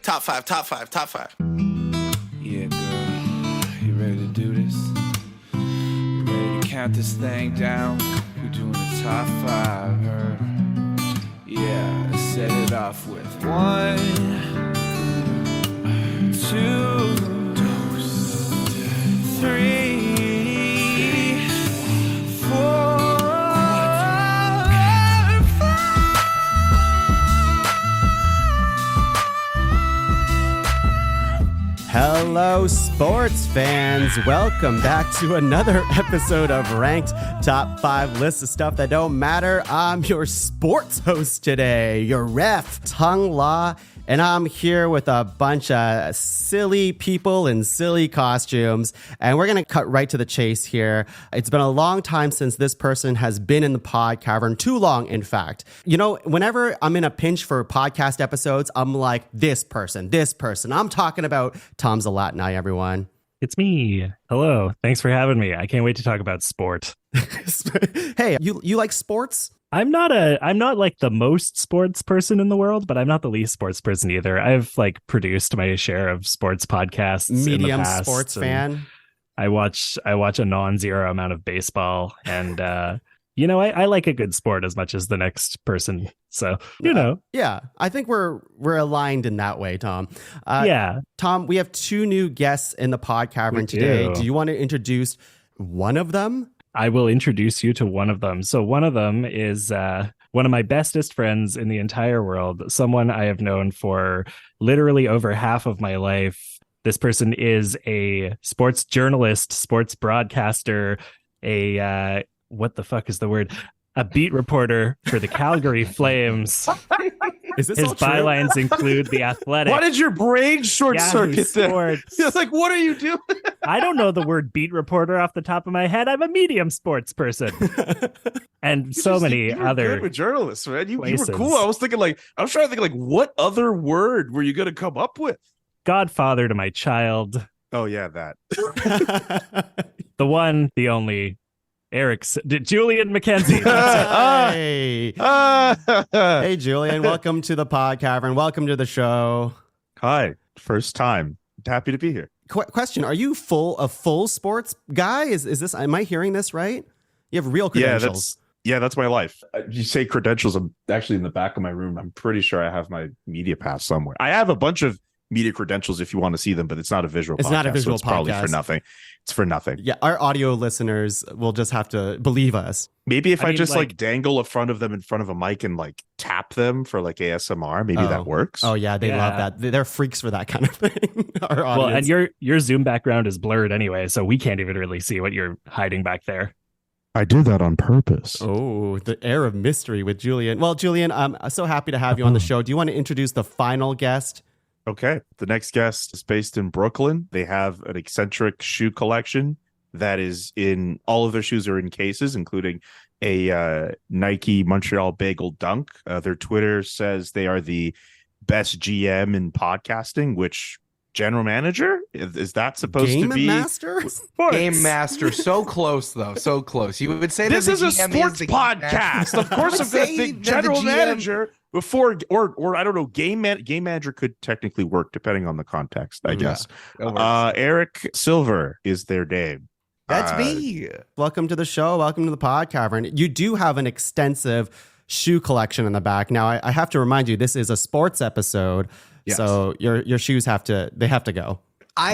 Top five, top five, top five. Yeah, girl, you ready to do this? You ready to count this thing down? We're doing the top five, her. Yeah, let's set it off with 1, 2, 3, 4. Hello, sports fans. Welcome back to another episode of Ranked Top 5 Lists of Stuff That Don't Matter. I'm your sports host today, your ref, Tuong La, and I'm here with a bunch of silly people in silly costumes, and we're going to cut right to the chase here. It's been a long time since this person has been in the pod cavern, too long, in fact. You know, whenever I'm in a pinch for podcast episodes, I'm like, this person. I'm talking about Tom Zalatnai, everyone. It's me. Hello. Thanks for having me. I can't wait to talk about sport. Hey, you like sports? I'm not like the most sports person in the world, but I'm not the least sports person either. I've like produced my share of sports podcasts. Medium in the past, sports fan. I watch a non-zero amount of baseball, and you know, I like a good sport as much as the next person. So, you know. Yeah, I think we're aligned in that way, Tom. Yeah. Tom, we have two new guests in the pod cavern today. Do you want to introduce one of them? I will introduce you to one of them. So one of them is one of my bestest friends in the entire world, someone I have known for literally over half of my life. This person is a sports journalist, sports broadcaster, what the fuck is the word? A beat reporter for the Calgary Flames. Is this His all true? bylines include The Athletic. Why did your brain short circuit there? Sports. Like, what are you doing? I don't know the word beat reporter off the top of my head. I'm a medium sports person. And so many you were other good with journalists, man. You were places. cool. I was trying to think like, what other word were you going to come up with? Godfather to my child. Oh yeah, that. The one, the only, Julian McKenzie. Hey, Julian. Welcome to the pod cavern. Welcome to the show. Hi, first time. Happy to be here. Question: Are you a full sports guy? Is this? Am I hearing this right? You have real credentials. Yeah, that's my life. You say credentials. I'm actually in the back of my room. I'm pretty sure I have my media pass somewhere. I have a bunch of media credentials if you want to see them, but it's not a visual. It's not a visual so it's probably podcast. for nothing. It's for nothing. Yeah, our audio listeners will just have to believe us. Maybe if I just like dangle a front of them in front of a mic and like tap them for like ASMR, maybe that works. Oh yeah, they love that. They're freaks for that kind of thing. Our audience. Well, and your Zoom background is blurred anyway, so we can't even really see what you're hiding back there. I did that on purpose. Oh, the air of mystery with Julian. Well, Julian, I'm so happy to have you on the show. Do you want to introduce the final guest? Okay. The next guest is based in Brooklyn. They have an eccentric shoe collection that is in all of their shoes are in cases, including a Nike Montreal Bagel Dunk. Their Twitter says they are the best GM in podcasting, which general manager? Is that supposed to be? Game master. So close, though. So close. You would say this that is a sports podcast. Of course, I'm going to think general manager before, or I don't know, game manager could technically work depending on the context, I guess. Eric Silver is their name. That's me. Welcome to the show. Welcome to the pod cavern. You do have an extensive shoe collection in the back. Now, I have to remind you, this is a sports episode. Yes. So your shoes have to go.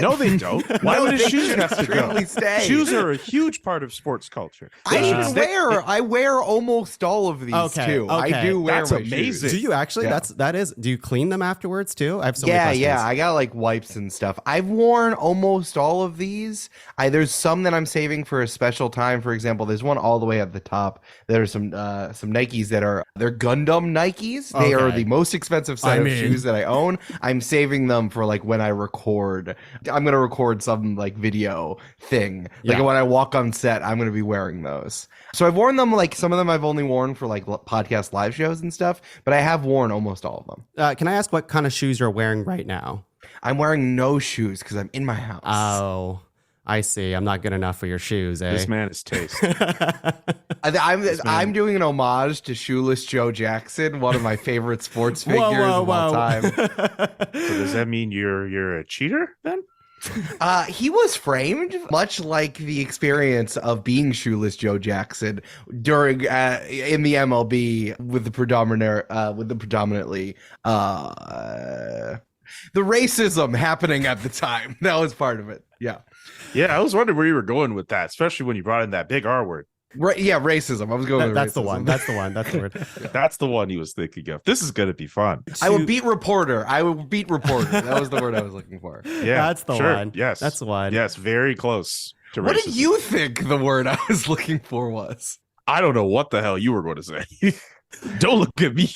No, they don't. Why would his shoes have to go? Stay. Shoes are a huge part of sports culture. I wear almost all of these too. Okay. I do wear That's my amazing. shoes. Do you actually? Yeah. Do you clean them afterwards too? I have so many questions. Yeah. I got like wipes and stuff. I've worn almost all of these. There's some that I'm saving for a special time. For example, there's one all the way at the top. There's some Nikes they're Gundam Nikes. They are the most expensive set of shoes that I own. I'm saving them for like when I record. I'm going to record some like video thing. Like when I walk on set, I'm going to be wearing those. So I've worn them, like some of them I've only worn for like podcast live shows and stuff, but I have worn almost all of them. Can I ask what kind of shoes you're wearing right now? I'm wearing no shoes because I'm in my house. Oh, I see. I'm not good enough for your shoes, eh? This man is taste. I'm doing an homage to Shoeless Joe Jackson, one of my favorite sports figures of all time. So does that mean you're a cheater then? He was framed much like the experience of being Shoeless Joe Jackson during in the MLB with the predominantly the racism happening at the time. That was part of it. Yeah. Yeah, I was wondering where you were going with that, especially when you brought in that big R word. Right, yeah, racism. I was going with That's racism. the one. That's the one. That's the word. That's the one he was thinking of. This is going to be fun. I will beat reporter. That was the word I was looking for. Yeah, That's the sure. one. Yes. That's the one. Yes, very close to What racism. did you think the word I was looking for was? I don't know what the hell you were going to say. Don't look at me.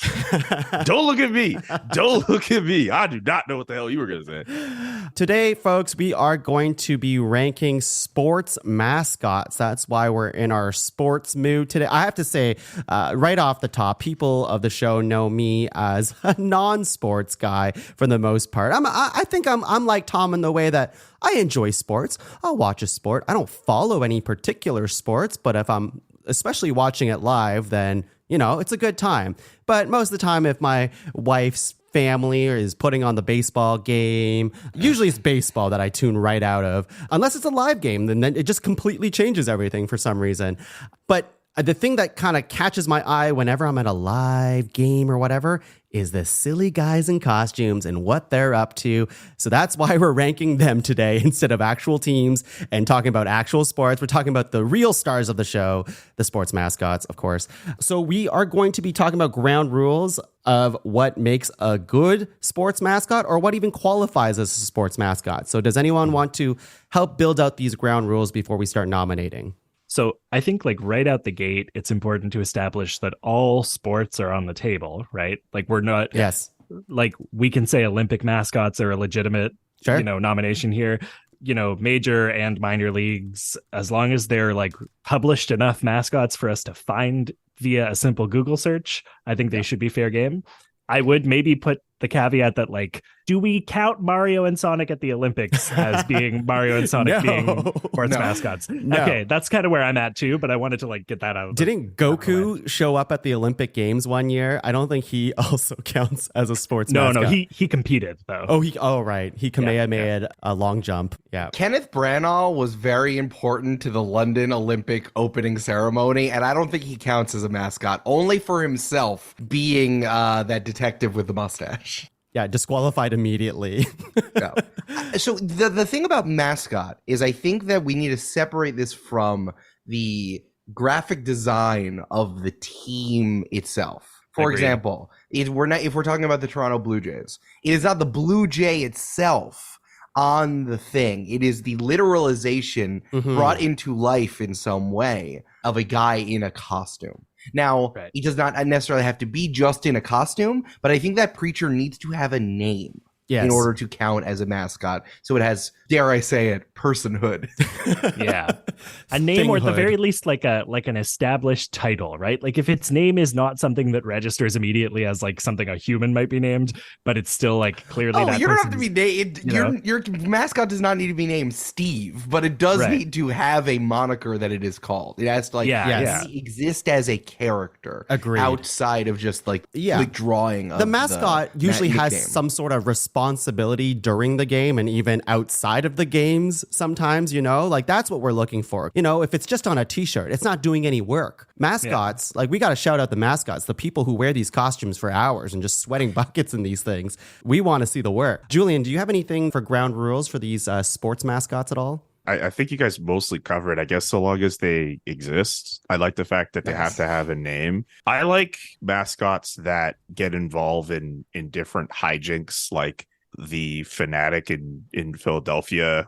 Don't look at me. Don't look at me. I do not know what the hell you were going to say. Today, folks, we are going to be ranking sports mascots. That's why we're in our sports mood today. I have to say, right off the top, people of the show know me as a non-sports guy for the most part. I think I'm like Tom in the way that I enjoy sports. I'll watch a sport. I don't follow any particular sports, but if I'm especially watching it live, then it's a good time. But most of the time, if my wife's family is putting on the baseball game, usually it's baseball that I tune right out of. Unless it's a live game, then it just completely changes everything for some reason. But the thing that kind of catches my eye whenever I'm at a live game or whatever is the silly guys in costumes and what they're up to. So that's why we're ranking them today instead of actual teams and talking about actual sports. We're talking about the real stars of the show, the sports mascots, of course. So we are going to be talking about ground rules of what makes a good sports mascot or what even qualifies as a sports mascot. So does anyone want to help build out these ground rules before we start nominating? So I think right out the gate, it's important to establish that all sports are on the table, right? We're not, yes, we can say Olympic mascots are a legitimate, nomination here. Major and minor leagues, as long as they're published enough mascots for us to find via a simple Google search, I think they should be fair game. I would maybe put the caveat that do we count Mario and Sonic at the Olympics as being Mario and Sonic being sports mascots? No. Okay, that's kind of where I'm at too, but I wanted to get that out. Didn't Goku show up at the Olympic Games one year? I don't think he also counts as a sports mascot. No, he competed though. Right. He made a long jump. Yeah. Kenneth Branagh was very important to the London Olympic opening ceremony, and I don't think he counts as a mascot, only for himself being that detective with the mustache. Yeah, disqualified immediately. No. So the thing about mascot is I think that we need to separate this from the graphic design of the team itself. For Agreed. example, if we're talking about the Toronto Blue Jays, it is not the Blue Jay itself on the thing. It is the literalization brought into life in some way of a guy in a costume. Now, It does not necessarily have to be just in a costume, but I think that creature needs to have a name in order to count as a mascot. So it has, dare I say it, personhood. Yeah. A name, or at the very least, an established title, right? If its name is not something that registers immediately as something a human might be named, but it's still clearly that you don't have to person's, be named. Your mascot does not need to be named Steve, but it does need to have a moniker that it is called. It has to exist as a character. Agreed. Outside of just drawing of the mascot usually has nickname. some sort of responsibility during the game and even outside of the games sometimes, that's what we're looking for. If it's just on a t-shirt, it's not doing any work. Mascots, we got to shout out the mascots, the people who wear these costumes for hours and just sweating buckets in these things. We want to see the work. Julian, do you have anything for ground rules for these sports mascots at all? I think you guys mostly covered, I guess, so long as they exist. I like the fact that they have to have a name. I like mascots that get involved in different hijinks, like the Fanatic in Philadelphia,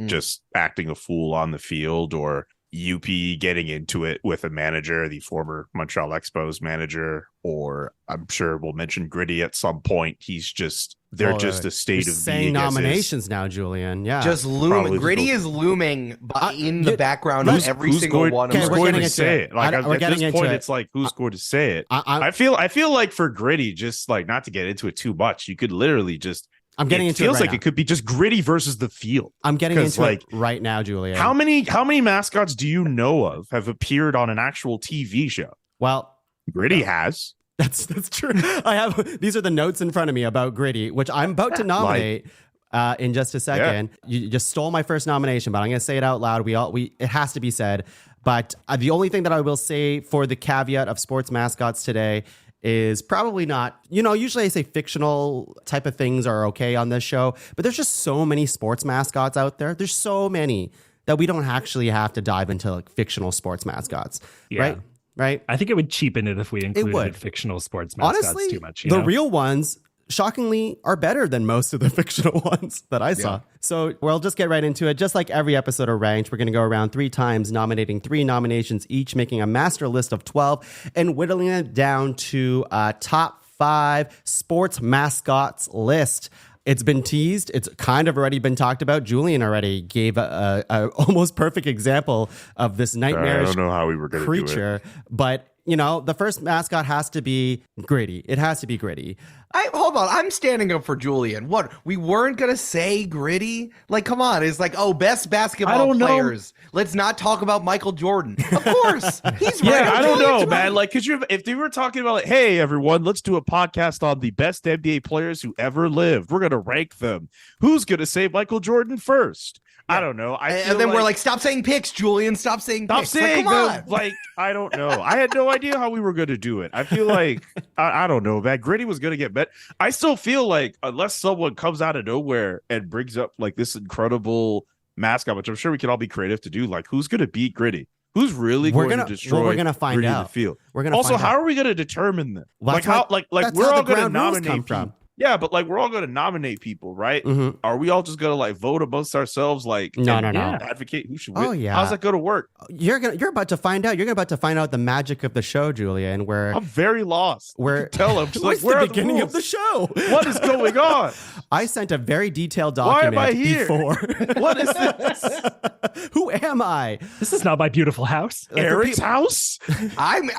just acting a fool on the field, or UP getting into it with a manager, the former Montreal Expos manager, or I'm sure we'll mention Gritty at some point. They're just a state of being. Nominations now, Julian. Yeah, just looming. Gritty is looming in the background of every single one. Who's of going to say it? At this point, it's who's going to say it? I feel like for Gritty, just not to get into it too much, you could literally just I'm getting into it feels right like now. it could be just Gritty versus the field. I'm getting 'Cause, into like, it right now, Julian. How many mascots do you know of have appeared on an actual TV show? Well, Gritty has. that's true. I have these are the notes in front of me about Gritty, which I'm about to nominate in just a second. You just stole my first nomination, but I'm going to say it out loud. It has to be said. But the only thing that I will say for the caveat of sports mascots today is probably not, usually I say fictional type of things are okay on this show, but there's just so many sports mascots out there. There's so many that we don't actually have to dive into like fictional sports mascots, right? I think it would cheapen it if we included fictional sports mascots Honestly, too much. the real ones, shockingly, are better than most of the fictional ones that I saw. So we'll just get right into it. Just like every episode of Ranked, we're going to go around 3 times, nominating 3 nominations each, making a master list of 12 and whittling it down to a top 5 sports mascots list. It's been teased. It's kind of already been talked about. Julian already gave a almost perfect example of this nightmarish I don't know how we were going to creature. do it. But, the first mascot has to be Gritty. It has to be Gritty. Hold on, I'm standing up for Julian. What? We weren't gonna say Gritty? Like, come on! It's like, best basketball players. Let's not talk about Michael Jordan. Of course, he's right. I don't know, Julian's man. right. Like, if they were talking about, like, hey, everyone, let's do a podcast on the best NBA players who ever lived. We're gonna rank them. Who's gonna say Michael Jordan first? I don't know. And then we're like, stop saying picks, Julian. Stop saying picks. saying come on. them. Like, I don't know. I had no idea how we were going to do it. I feel like, I don't know, man. Gritty was going to get bet. I still feel like unless someone comes out of nowhere and brings up like this incredible mascot, which I'm sure we can all be creative to do, like, who's going to beat Gritty? Who's really going to destroy we're gonna find Gritty in out. the field? We're gonna also, find how out. are we going to determine that? Well, Like, that's how, what- like that's we're how all the going to ground rules nominate come people. from. Yeah, but like we're all going to nominate people, right? Mhm. Are we all just going to like vote amongst ourselves? Like, No. advocate who should win? Oh, yeah. How's that going to work? You're about to find out. You're about to find out the magic of the show, Julian. Where I'm very lost. where Tell him. Where's Where the are beginning of the rules? show? What is going on? I sent a very detailed Why am document I here? before. What is this? Who am I? This is not my beautiful house. Eric's house? I'm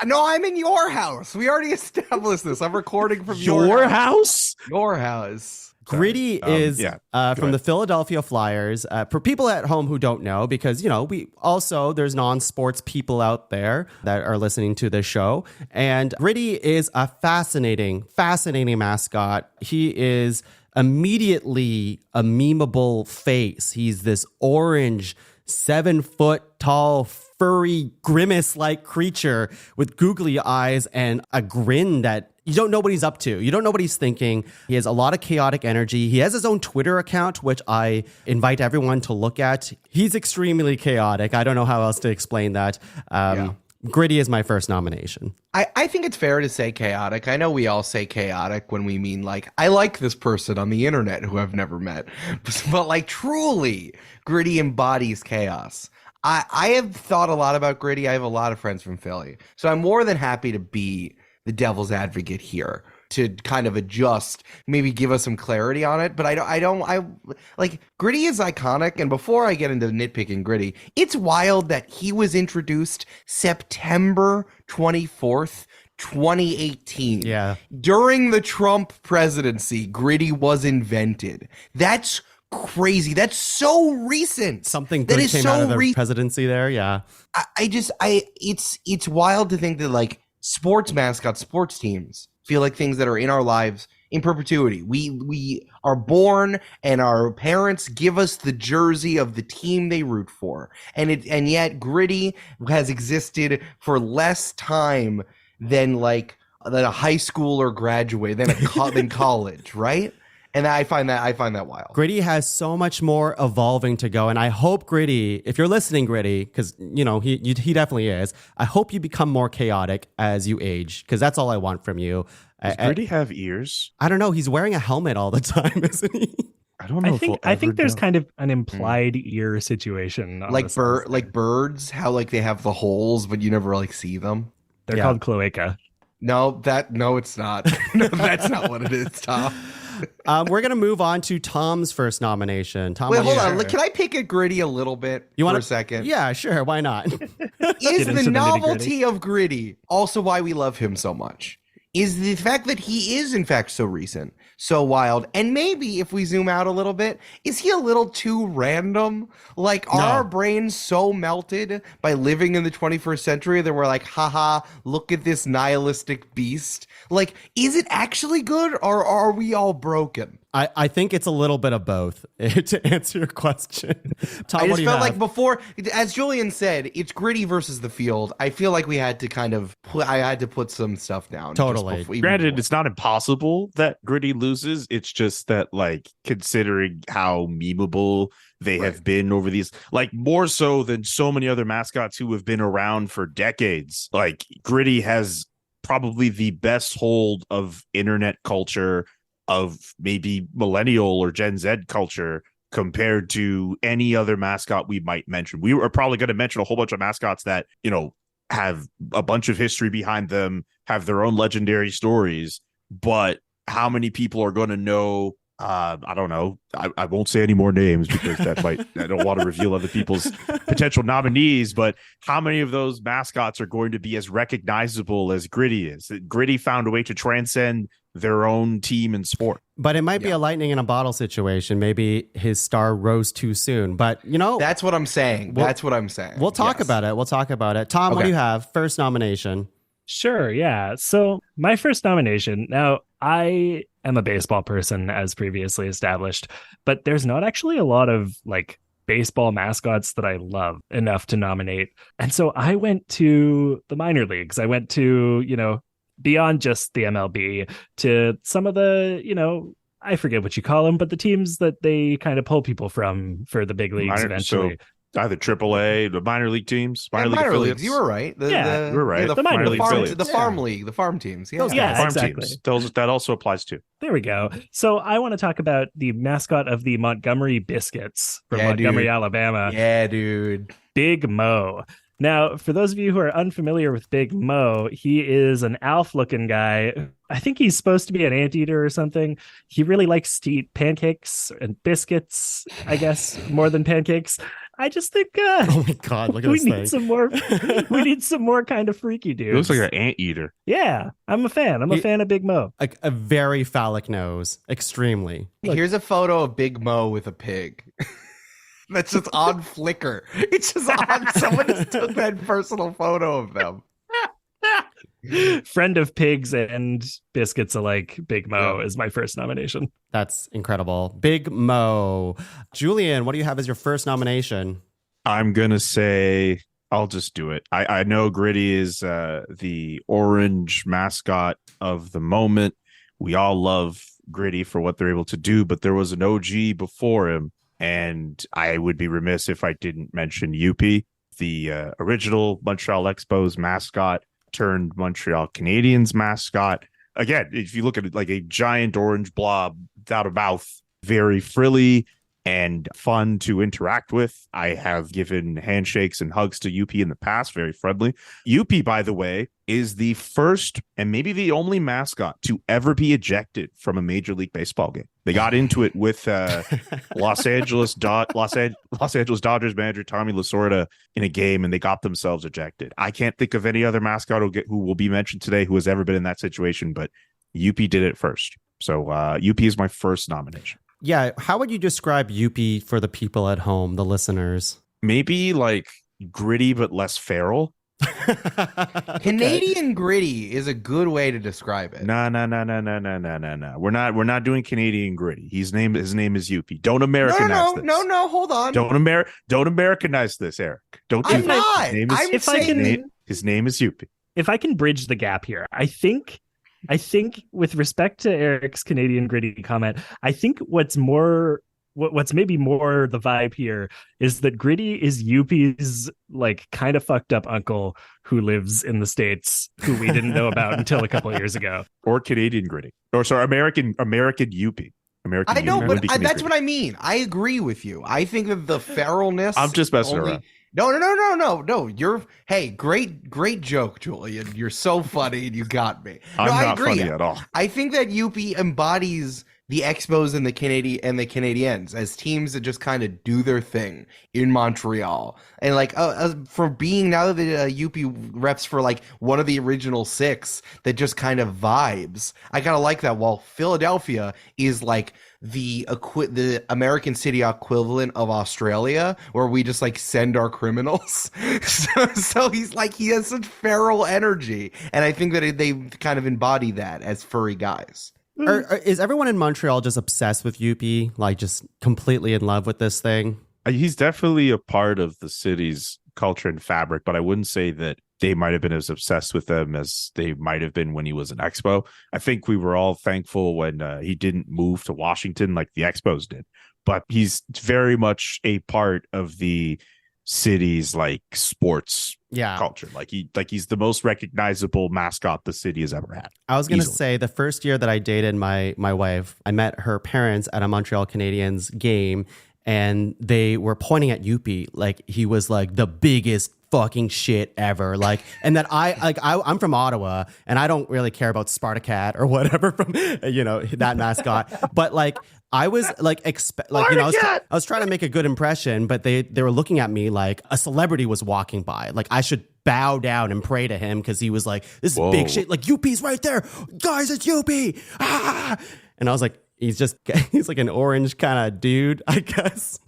in your house. We already established this. I'm recording from Your house? Your house. Gritty is Go from the ahead. Philadelphia Flyers. For people at home who don't know, because there's non-sports people out there that are listening to this show, and Gritty is a fascinating mascot. He is immediately a memeable face. He's this orange, 7-foot tall, furry, grimace-like creature with googly eyes and a grin that you don't know what he's up to. You don't know what he's thinking. He has a lot of chaotic energy. He has his own Twitter account, which I invite everyone to look at. He's extremely chaotic. I don't know how else to explain that. Gritty is my first nomination. I think it's fair to say chaotic. I know we all say chaotic when we mean like, I like this person on the internet who I've never met. But like truly, Gritty embodies chaos. I have thought a lot about Gritty. I have a lot of friends from Philly. So I'm more than happy to be the devil's advocate here to kind of adjust, maybe give us some clarity on it. But I like Gritty is iconic. And before I get into nitpicking Gritty, it's wild that he was introduced September 24th, 2018. Yeah. During the Trump presidency, Gritty was invented. That's crazy. That's so recent. Something that good is came so out of the presidency there. Yeah. It's wild to think that like sports mascots, sports teams feel like things that are in our lives in perpetuity. We are born and our parents give us the jersey of the team they root for. And yet Gritty has existed for less time than a high school or graduate, than college, right? And I find that wild. Gritty has so much more evolving to go. And I hope Gritty, if you're listening, Gritty, because, he definitely is, I hope you become more chaotic as you age, because that's all I want from you. Does Gritty have ears? I don't know. He's wearing a helmet all the time, isn't he? I don't know. I think there's kind of an implied ear situation. On Like birds, how like they have the holes, but you never like see them. They're called cloaca. No, it's not. No, that's not what it is, Tom. We're going to move on to Tom's first nomination. Tom, Wait, hold on. Can I pick at Gritty a little bit for a second? Yeah, sure. Why not? Is into the the novelty of Gritty also why we love him so much? Is the fact that he is in fact so recent. so wild. And maybe if we zoom out a little bit, is he a little too random? Like, are our brains so melted by living in the 21st century that we're like, haha, look at this nihilistic beast? Like, is it actually good, or are we all broken? I think it's a little bit of both, to answer your question. Tom, I what just do you felt have? like before, as Julian said, it's gritty versus the field. I feel like we had to kind of I had to put some stuff down. Totally. Granted, it's not impossible that Gritty loses. It's just that, like, considering how memeable they have been over these, like, more so than so many other mascots who have been around for decades, like, Gritty has probably the best hold of internet culture, of maybe millennial or Gen Z culture, compared to any other mascot we might mention. We were probably going to mention a whole bunch of mascots that, you know, have a bunch of history behind them, have their own legendary stories, but how many people are going to know? I don't know. I won't say any more names because that might, I don't want to reveal other people's potential nominees, but how many of those mascots are going to be as recognizable as Gritty is? Gritty found a way to transcend their own team and sport. But it might be a lightning in a bottle situation. Maybe his star rose too soon. But, you know, That's what I'm saying. That's what I'm saying. we'll talk about it. We'll talk about it. Tom, what Okay. do you have? First nomination. Sure, yeah. So my first nomination, now I am a baseball person as previously established, but there's not actually a lot of like baseball mascots that I love enough to nominate. And so I went to the minor leagues. I went to, you know, beyond just the MLB, to some of the, you know, I forget what you call them, but the teams that they kind of pull people from for the big leagues eventually. So either AAA, the minor league teams, minor league minor affiliates. league. You were right. you were right. The, The minor league farm, affiliates. the farm league, the farm teams. Yeah. Those Yeah, farm exactly. teams. That also applies too. There we go. So I want to talk about the mascot of the Montgomery Biscuits from Yeah, Montgomery, dude. Alabama, Yeah, dude. Big Mo. Now, for those of you who are unfamiliar with Big Mo, he is an Alf-looking guy. I think he's supposed to be an anteater or something. He really likes to eat pancakes and biscuits, I guess, more than pancakes. I just think Oh my God, look at we this need thing. some more. We need some more kind of freaky He dudes. looks like an anteater. Yeah, I'm a fan. I'm a fan of Big Mo. Like a very phallic nose. Extremely. Here's a photo of Big Mo with a pig. That's just on Flickr. It's just on. Someone just took that personal photo of them. Friend of pigs and biscuits alike, Big Mo is my first nomination. That's incredible. Big Mo. Julian, what do you have as your first nomination? I'm going to say, I'll just do it. I know Gritty is the orange mascot of the moment. We all love Gritty for what they're able to do, but there was an OG before him. And I would be remiss if I didn't mention Yuppie, the original Montreal Expos mascot turned Montreal Canadiens mascot. Again, if you look at it, like a giant orange blob without a mouth, very frilly and fun to interact with. I have given handshakes and hugs to Yuppie in the past, very friendly. Yuppie, by the way, is the first and maybe the only mascot to ever be ejected from a Major League Baseball game. They got into it with Los Angeles Dodgers manager Tommy Lasorda in a game, and they got themselves ejected. I can't think of any other mascot who will be mentioned today who has ever been in that situation, but Yuppie did it first. So Yuppie is my first nomination. Yeah, how would you describe Yuppie for the people at home, the listeners? Maybe like gritty but less feral. Canadian gritty is a good way to describe it. No. We're not doing Canadian gritty. His name is Yuppie. Don't Americanize this. No, hold on. Don't Americanize this, Eric. Don't do I'm that. not. His name is Yuppie. If I can bridge the gap here, I think with respect to Eric's Canadian gritty comment, I think what's maybe more the vibe here is that Gritty is Yuppie's like kind of fucked up uncle who lives in the States who we didn't know about until a couple of years ago. Or Canadian gritty. Or sorry, American Yuppie. American I know, Yuppie but would be that's Canadian. what I mean. I agree with you. I think that the feralness. I'm just messing around. No. You're great joke, Julian. You're so funny and you got me. No, I'm I not agree. funny at all. I think that Yuppie embodies the Expos and the Canadiens as teams that just kind of do their thing in Montreal. And like for being now the UP reps for like one of the original 6 that just kind of vibes. I kind of like that. While Philadelphia is like the American city equivalent of Australia, where we just like send our criminals. so he's like, he has such feral energy, and I think that they kind of embody that as furry guys. Is everyone in Montreal just obsessed with UP, like just completely in love with this thing? He's definitely a part of the city's culture and fabric, but I wouldn't say that they might have been as obsessed with them as they might have been when he was an Expo. I think we were all thankful when he didn't move to Washington like the Expos did, but he's very much a part of the city's like sports culture. Like he's the most recognizable mascot the city has ever had. I was gonna say the first year that I dated my wife, I met her parents at a Montreal Canadiens game, and they were pointing at Yuppie like he was like the biggest fucking shit ever. Like, and that I'm from Ottawa, and I don't really care about Spartacat or whatever from that mascot, but like I was like I was trying to make a good impression, but they were looking at me like a celebrity was walking by, like I should bow down and pray to him because he was like, this is big shit, like UP's right there, guys, it's UP. And I was like, he's like an orange kind of dude, I guess.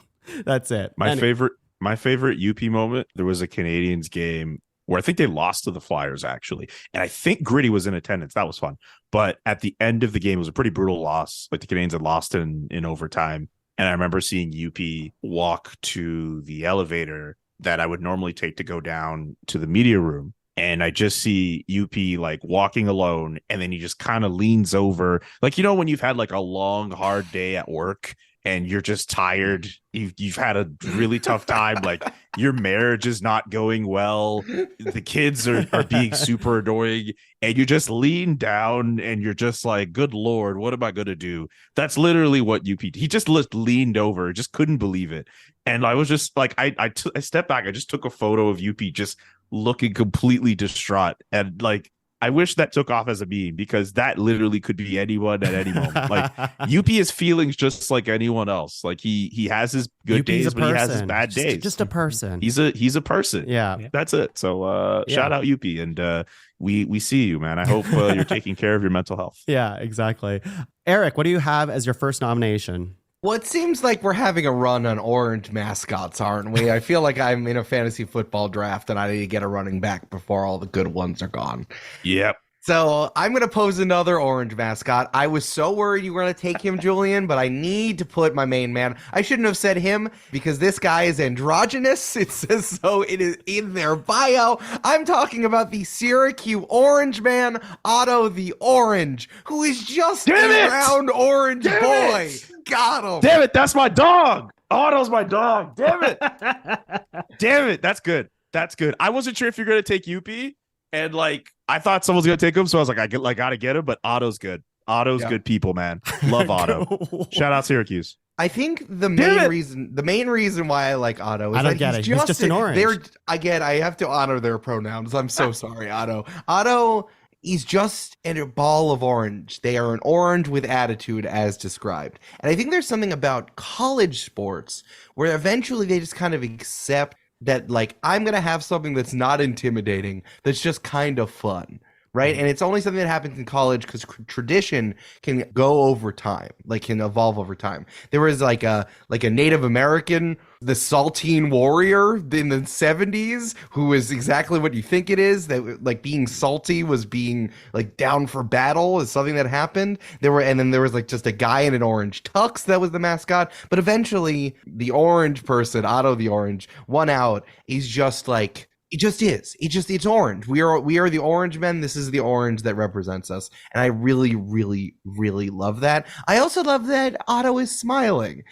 That's it. My favorite UP moment, there was a Canadiens game where I think they lost to the Flyers, actually. And I think Gritty was in attendance. That was fun. But at the end of the game, it was a pretty brutal loss. Like the Canadiens had lost in overtime. And I remember seeing UP walk to the elevator that I would normally take to go down to the media room. And I just see UP like walking alone. And then he just kind of leans over. Like, when you've had like a long, hard day at work and you're just tired, you've had a really tough time, like your marriage is not going well, the kids are being super annoying, and you just lean down and you're just like, good Lord, what am I going to do? That's literally what he just leaned over, just couldn't believe it. And I was just like, I stepped back, I just took a photo of UP just looking completely distraught, and like, I wish that took off as a meme, because that literally could be anyone at any moment. Like UP has feelings just like anyone else. Like he has his good days, but he has his bad days. Just a person. He's a person. Yeah. That's it. So shout out UP, and we see you, man. I hope you're taking care of your mental health. Yeah, exactly. Eric, what do you have as your first nomination? Well, it seems like we're having a run on orange mascots, aren't we? I feel like I'm in a fantasy football draft and I need to get a running back before all the good ones are gone. Yep. So I'm going to pose another orange mascot. I was so worried you were going to take him, Julian, but I need to put my main man. I shouldn't have said him because this guy is androgynous. It says so. It is in their bio. I'm talking about the Syracuse orange man, Otto the Orange, who is just a round orange boy. Got him. Damn it. That's my dog. Otto's my dog. Damn it. Damn it. That's good. That's good. I wasn't sure if you're going to take UP. And like, I thought someone was going to take him. So I was like, I got to get him. But Otto's good. Otto's good people, man. Love Otto. Shout out Syracuse. I think the main reason why I like Otto is he's just an orange. I have to honor their pronouns. I'm so sorry, Otto. Otto, he's just a ball of orange. They are an orange with attitude, as described. And I think there's something about college sports where eventually they just kind of accept that, like, I'm going to have something that's not intimidating, that's just kind of fun, right? And it's only something that happens in college because tradition can go over time, like can evolve over time. There was like a Native American, the Saltine Warrior in the 70s, who is exactly what you think it is. That like being salty was being like down for battle is something that happened. And then there was like just a guy in an orange tux that was the mascot. But eventually the orange person, Otto the Orange, won out. He's just like, it just is. It's orange. We are the orange men. This is the orange that represents us. And I really, really, really love that. I also love that Otto is smiling.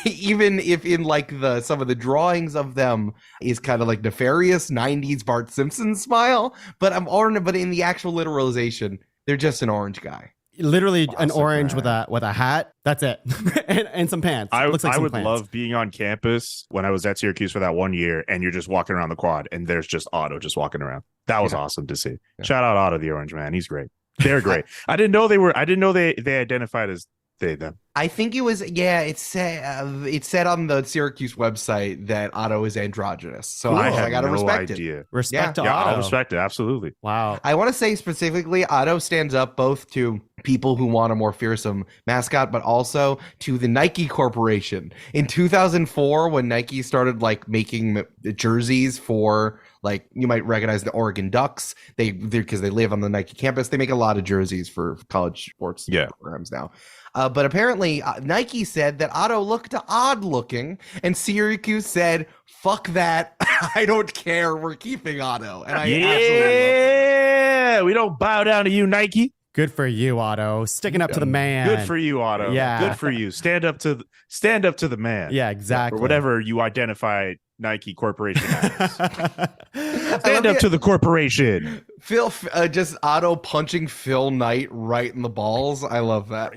Even if in like some of the drawings of them is kind of like nefarious 90s Bart Simpson smile. But but in the actual literalization, they're just an orange guy. Literally an orange with a hat. That's it. and some pants. I would pants. love being on campus when I was at Syracuse for that 1 year, and you're just walking around the quad and there's just Otto just walking around. That was awesome to see. Yeah. Shout out Otto the Orange, man. He's great. They're great. I didn't know they identified as they them? I think it was, it said on the Syracuse website that Otto is androgynous. So Cool. I I was had like, I gotta no respect it. idea. Respect to Yeah, Otto. I'll respect it. Absolutely. Wow. I want to say specifically, Otto stands up both to people who want a more fearsome mascot, but also to the Nike Corporation. In 2004, when Nike started like making jerseys for, like, you might recognize the Oregon Ducks, because they live on the Nike campus, they make a lot of jerseys for college sports programs now. But apparently, Nike said that Otto looked odd looking, and Syracuse said, "Fuck that! I don't care. We're keeping Otto." And I absolutely love that. We don't bow down to you, Nike. Good for you, Otto. Sticking up to the man. Good for you, Otto. Yeah. Good for you. Stand up to the man. Yeah, exactly. Or whatever you identify Nike Corporation as. I Stand love up to the corporation. Phil, just Otto punching Phil Knight right in the balls. I love that.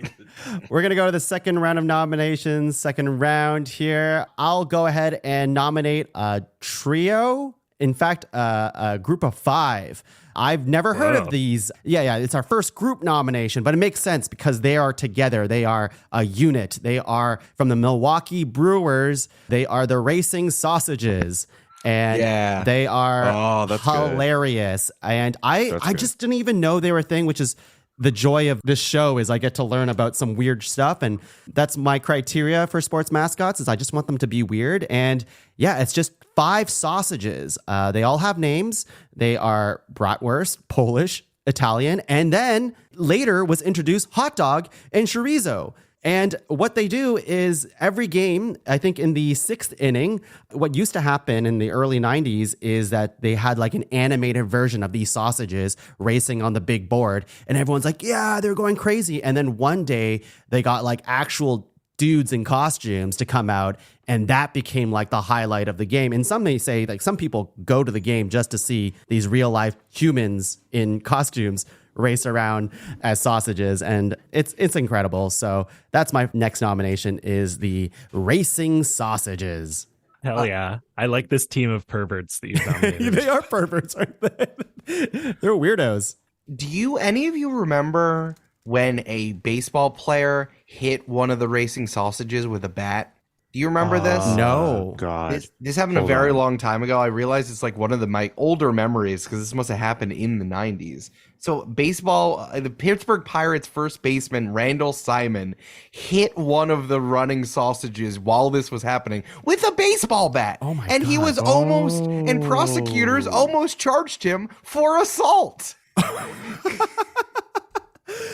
We're going to go to the second round of nominations. Second round here. I'll go ahead and nominate a trio. In fact, a group of 5. I've never heard of these. Yeah, it's our first group nomination, but it makes sense because they are together. They are a unit. They are from the Milwaukee Brewers. They are the Racing Sausages. And they are hilarious. Good. And I just didn't even know they were a thing, which is the joy of this show is I get to learn about some weird stuff. And that's my criteria for sports mascots is I just want them to be weird. And yeah, it's just 5 sausages. They all have names. They are bratwurst, Polish, Italian, and then later was introduced hot dog and chorizo. And what they do is every game, I think in the 6th inning, what used to happen in the early 90s is that they had like an animated version of these sausages racing on the big board. And everyone's like, yeah, they're going crazy. And then one day they got like actual dudes in costumes to come out. And that became like the highlight of the game. And some may say like some people go to the game just to see these real life humans in costumes race around as sausages, and it's incredible. So that's my next nomination is the Racing Sausages. Hell yeah. I like this team of perverts that you've nominated. They are perverts, aren't they? They're weirdos. Do any of you remember when a baseball player hit one of the Racing Sausages with a bat? Do you remember this? No. God. This happened a very long time ago. I realized it's like one of my older memories because this must have happened in the 90s. So baseball, the Pittsburgh Pirates first baseman Randall Simon hit one of the running sausages while this was happening with a baseball bat. Oh my and God. He was almost, and prosecutors almost charged him for assault.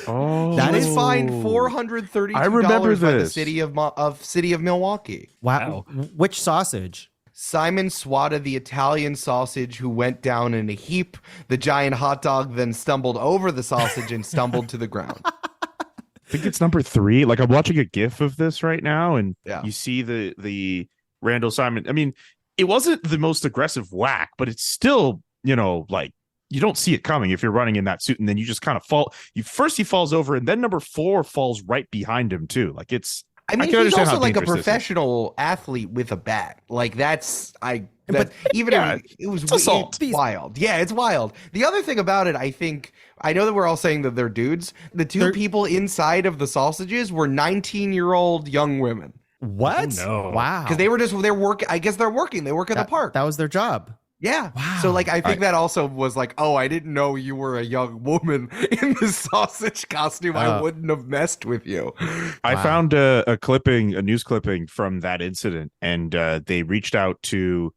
That is fined $432 I remember by the this. city of Milwaukee. Wow. Which sausage? Simon swatted the Italian sausage, who went down in a heap. The giant hot dog then stumbled over the sausage and stumbled to the ground. I think it's number 3. Like I'm watching a GIF of this right now, and Yeah. you see the Randall Simon. I mean, it wasn't the most aggressive whack, but it's still, like you don't see it coming if you're running in that suit, and then you just kind of fall. He falls over, and then number 4 falls right behind him too. Like it's. I mean, he's also like a professional athlete with a bat. Like it was assault. It's wild. Yeah, it's wild. The other thing about it, I know that we're all saying that they're dudes. The two people inside of the sausages were 19-year-old young women. What? Oh, no. Wow. Because they're working. I guess they're working. They work at the park. That was their job. Yeah. Wow. So I think that also was like, oh, I didn't know you were a young woman in the sausage costume. I wouldn't have messed with you. I found a news clipping from that incident, and they reached out to,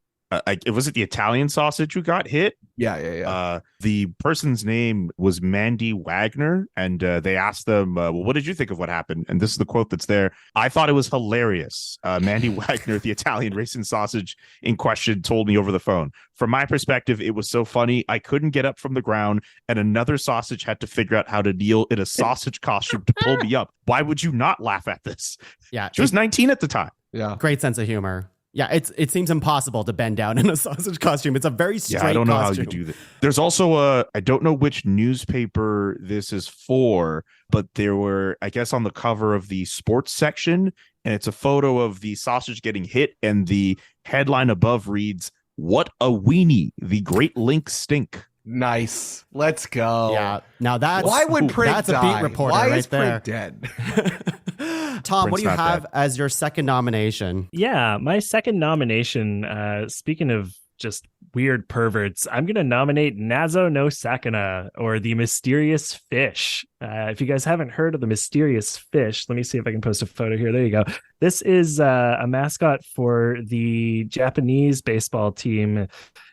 was it the Italian sausage who got hit? Yeah. The person's name was Mandy Wagner, and they asked them, well, what did you think of what happened? And this is the quote that's there. I thought it was hilarious. Mandy Wagner, the Italian racing sausage in question, told me over the phone. From my perspective, it was so funny. I couldn't get up from the ground, and another sausage had to figure out how to kneel in a sausage costume to pull me up. Why would you not laugh at this? Yeah. She was 19 at the time. Yeah. Great sense of humor. Yeah, it seems impossible to bend down in a sausage costume. It's a very straight I don't know costume. how you do that. There's also I don't know which newspaper this is for, but there were, I guess, on the cover of the sports section, and it's a photo of the sausage getting hit, and the headline above reads, "What a weenie, the Great Link stink." Nice. Let's go. Yeah. Now that's Why would Prig that's die? a beat reporter Why right is there. Prig dead? Tom, what Print's do you not have bad. as your second nomination? Yeah, my second nomination, speaking of just weird perverts, I'm going to nominate Nazo no Sakana, or the mysterious fish. If you guys haven't heard of the mysterious fish, let me see if I can post a photo here. There you go. This is a mascot for the Japanese baseball team,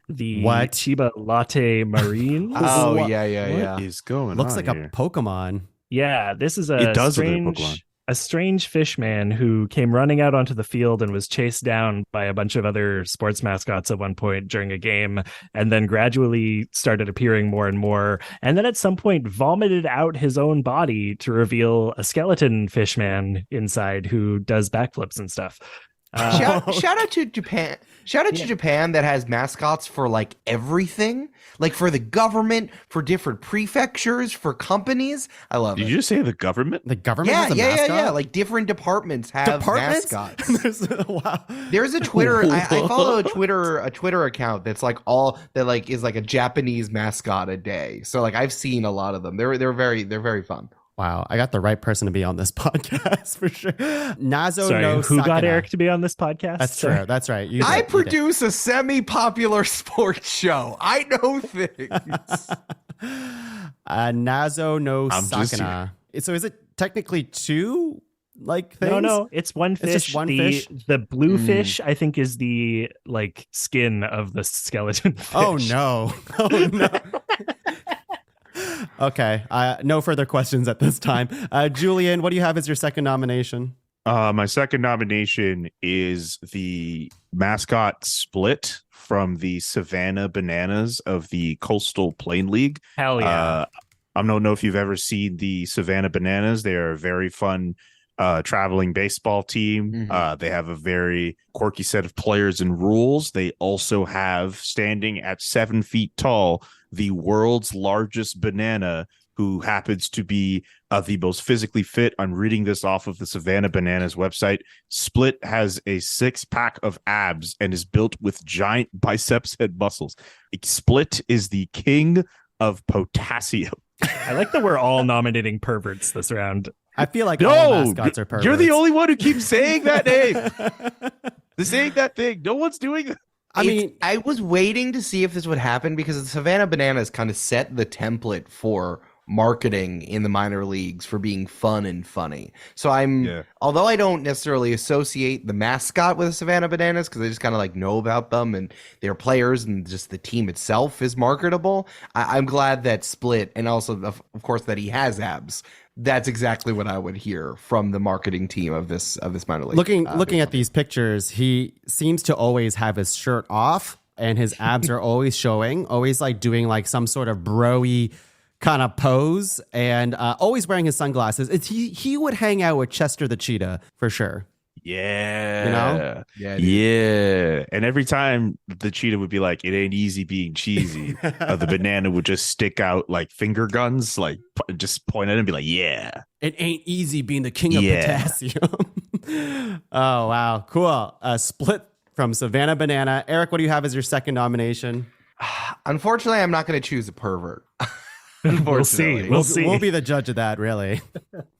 the What? Chiba Latte Marines. Oh, What- yeah. What is going Looks on like here? a Pokemon. Yeah, this is It does look like a Pokemon. a strange fish man who came running out onto the field and was chased down by a bunch of other sports mascots at one point during a game, and then gradually started appearing more and more. And then at some point vomited out his own body to reveal a skeleton fish man inside who does backflips and stuff. Shout out to Japan. Shout out to Japan that has mascots for like everything, like for the government, for different prefectures, for companies. I love Did it. you just say the government? The government Yeah, has a mascot? Like different departments have Departments? mascots. Wow. There's a Twitter. I follow a Twitter account that's like all that like is like a Japanese mascot a day. So like I've seen a lot of them. They're very fun. Wow, I got the right person to be on this podcast for sure. Nazo Sorry, no who got Sakana. Eric to be on this podcast? That's true. That's right. You I did, you did. produce a semi-popular sports show. I know things. Nazo no I'm just Sakana. So is it technically two like things? No, it's one fish. It's just one fish? The blue fish, I think, is the like skin of the skeleton fish. Oh no. Oh no. Okay. No further questions at this time. Julian, what do you have as your second nomination? My second nomination is the mascot Split from the Savannah Bananas of the Coastal Plain League. Hell yeah. I don't know if you've ever seen the Savannah Bananas. They are a very fun traveling baseball team. They have a very quirky set of players and rules. They also have, standing at 7 feet tall, the world's largest banana, who happens to be the most physically fit. I'm reading this off of the Savannah Bananas website. Split has a 6-pack of abs and is built with giant biceps and muscles. Split is the king of potassium. I like that we're all nominating perverts this round. I feel like all mascots are perverts. You're the only one who keeps saying that name. Saying that thing. No one's doing that. I mean, I was waiting to see if this would happen because the Savannah Bananas kind of set the template for marketing in the minor leagues for being fun and funny. So although I don't necessarily associate the mascot with the Savannah Bananas because I just kind of like know about them and their players and just the team itself is marketable, I'm glad that Split, and also of course that he has abs. That's exactly what I would hear from the marketing team of this minor league. looking at these pictures, he seems to always have his shirt off and his abs are always showing, always like doing like some sort of bro-y kind of pose, and always wearing his sunglasses. He would hang out with Chester the cheetah for sure. Yeah. You know? Yeah, dude. Yeah. And every time the cheetah would be like, it ain't easy being cheesy, the banana would just stick out like finger guns, like just point at it and be like, yeah. It ain't easy being the king of Yeah. potassium. Oh, wow. Cool. Split from Savannah Banana. Eric, what do you have as your second nomination? Unfortunately, I'm not going to choose a pervert. We'll see. We'll see. We'll be the judge of that, really.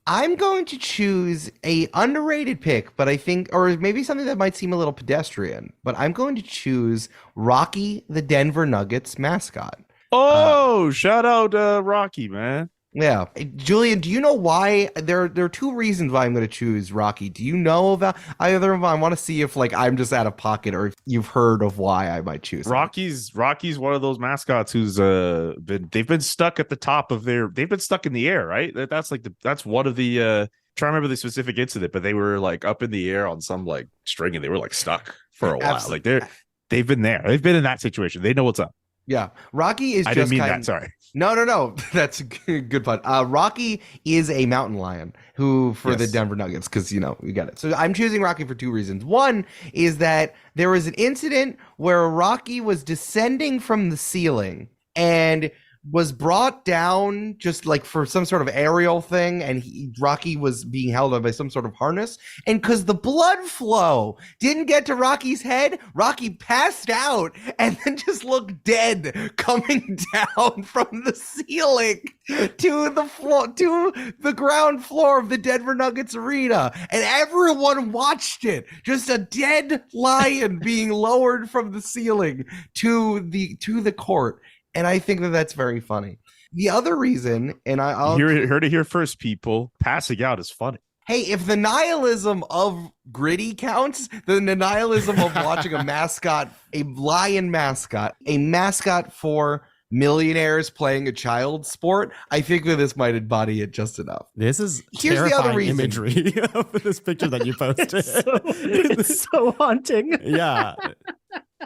I'm going to choose a underrated pick, but I think, or maybe something that might seem a little pedestrian, but I'm going to choose Rocky, the Denver Nuggets mascot. Oh, shout out Rocky, man. Yeah. Julian, do you know why? There are two reasons why I'm going to choose Rocky. Do you know about either of them? I want to see if like I'm just out of pocket or if you've heard of why I might choose him. Rocky's one of those mascots who's they've been stuck at the top of they've been stuck in the air, right? That's one of the trying to remember the specific incident, but they were like up in the air on some like string and they were like stuck for a while. Absolutely. Like they've been there. They've been in that situation. They know what's up. Yeah. Rocky is I just didn't mean kind that. Sorry. No. That's a good pun. Rocky is a mountain lion who for the Yes. Denver Nuggets, because, you know, you got it. So I'm choosing Rocky for two reasons. One is that there was an incident where Rocky was descending from the ceiling and was brought down just like for some sort of aerial thing, and Rocky was being held up by some sort of harness, and because the blood flow didn't get to Rocky's head, Rocky passed out and then just looked dead coming down from the ceiling to the floor, to the ground floor of the Denver Nuggets arena, and everyone watched it, just a dead lion being lowered from the ceiling to the court. And I think that that's very funny. The other reason, and I'll heard it here first, people. Passing out is funny. Hey, if the nihilism of Gritty counts, then the nihilism of watching a mascot, a lion mascot, a mascot for millionaires playing a child sport, I think that this might embody it just enough. This is Here's the other reason. imagery of this picture that you posted. It's so haunting. Yeah.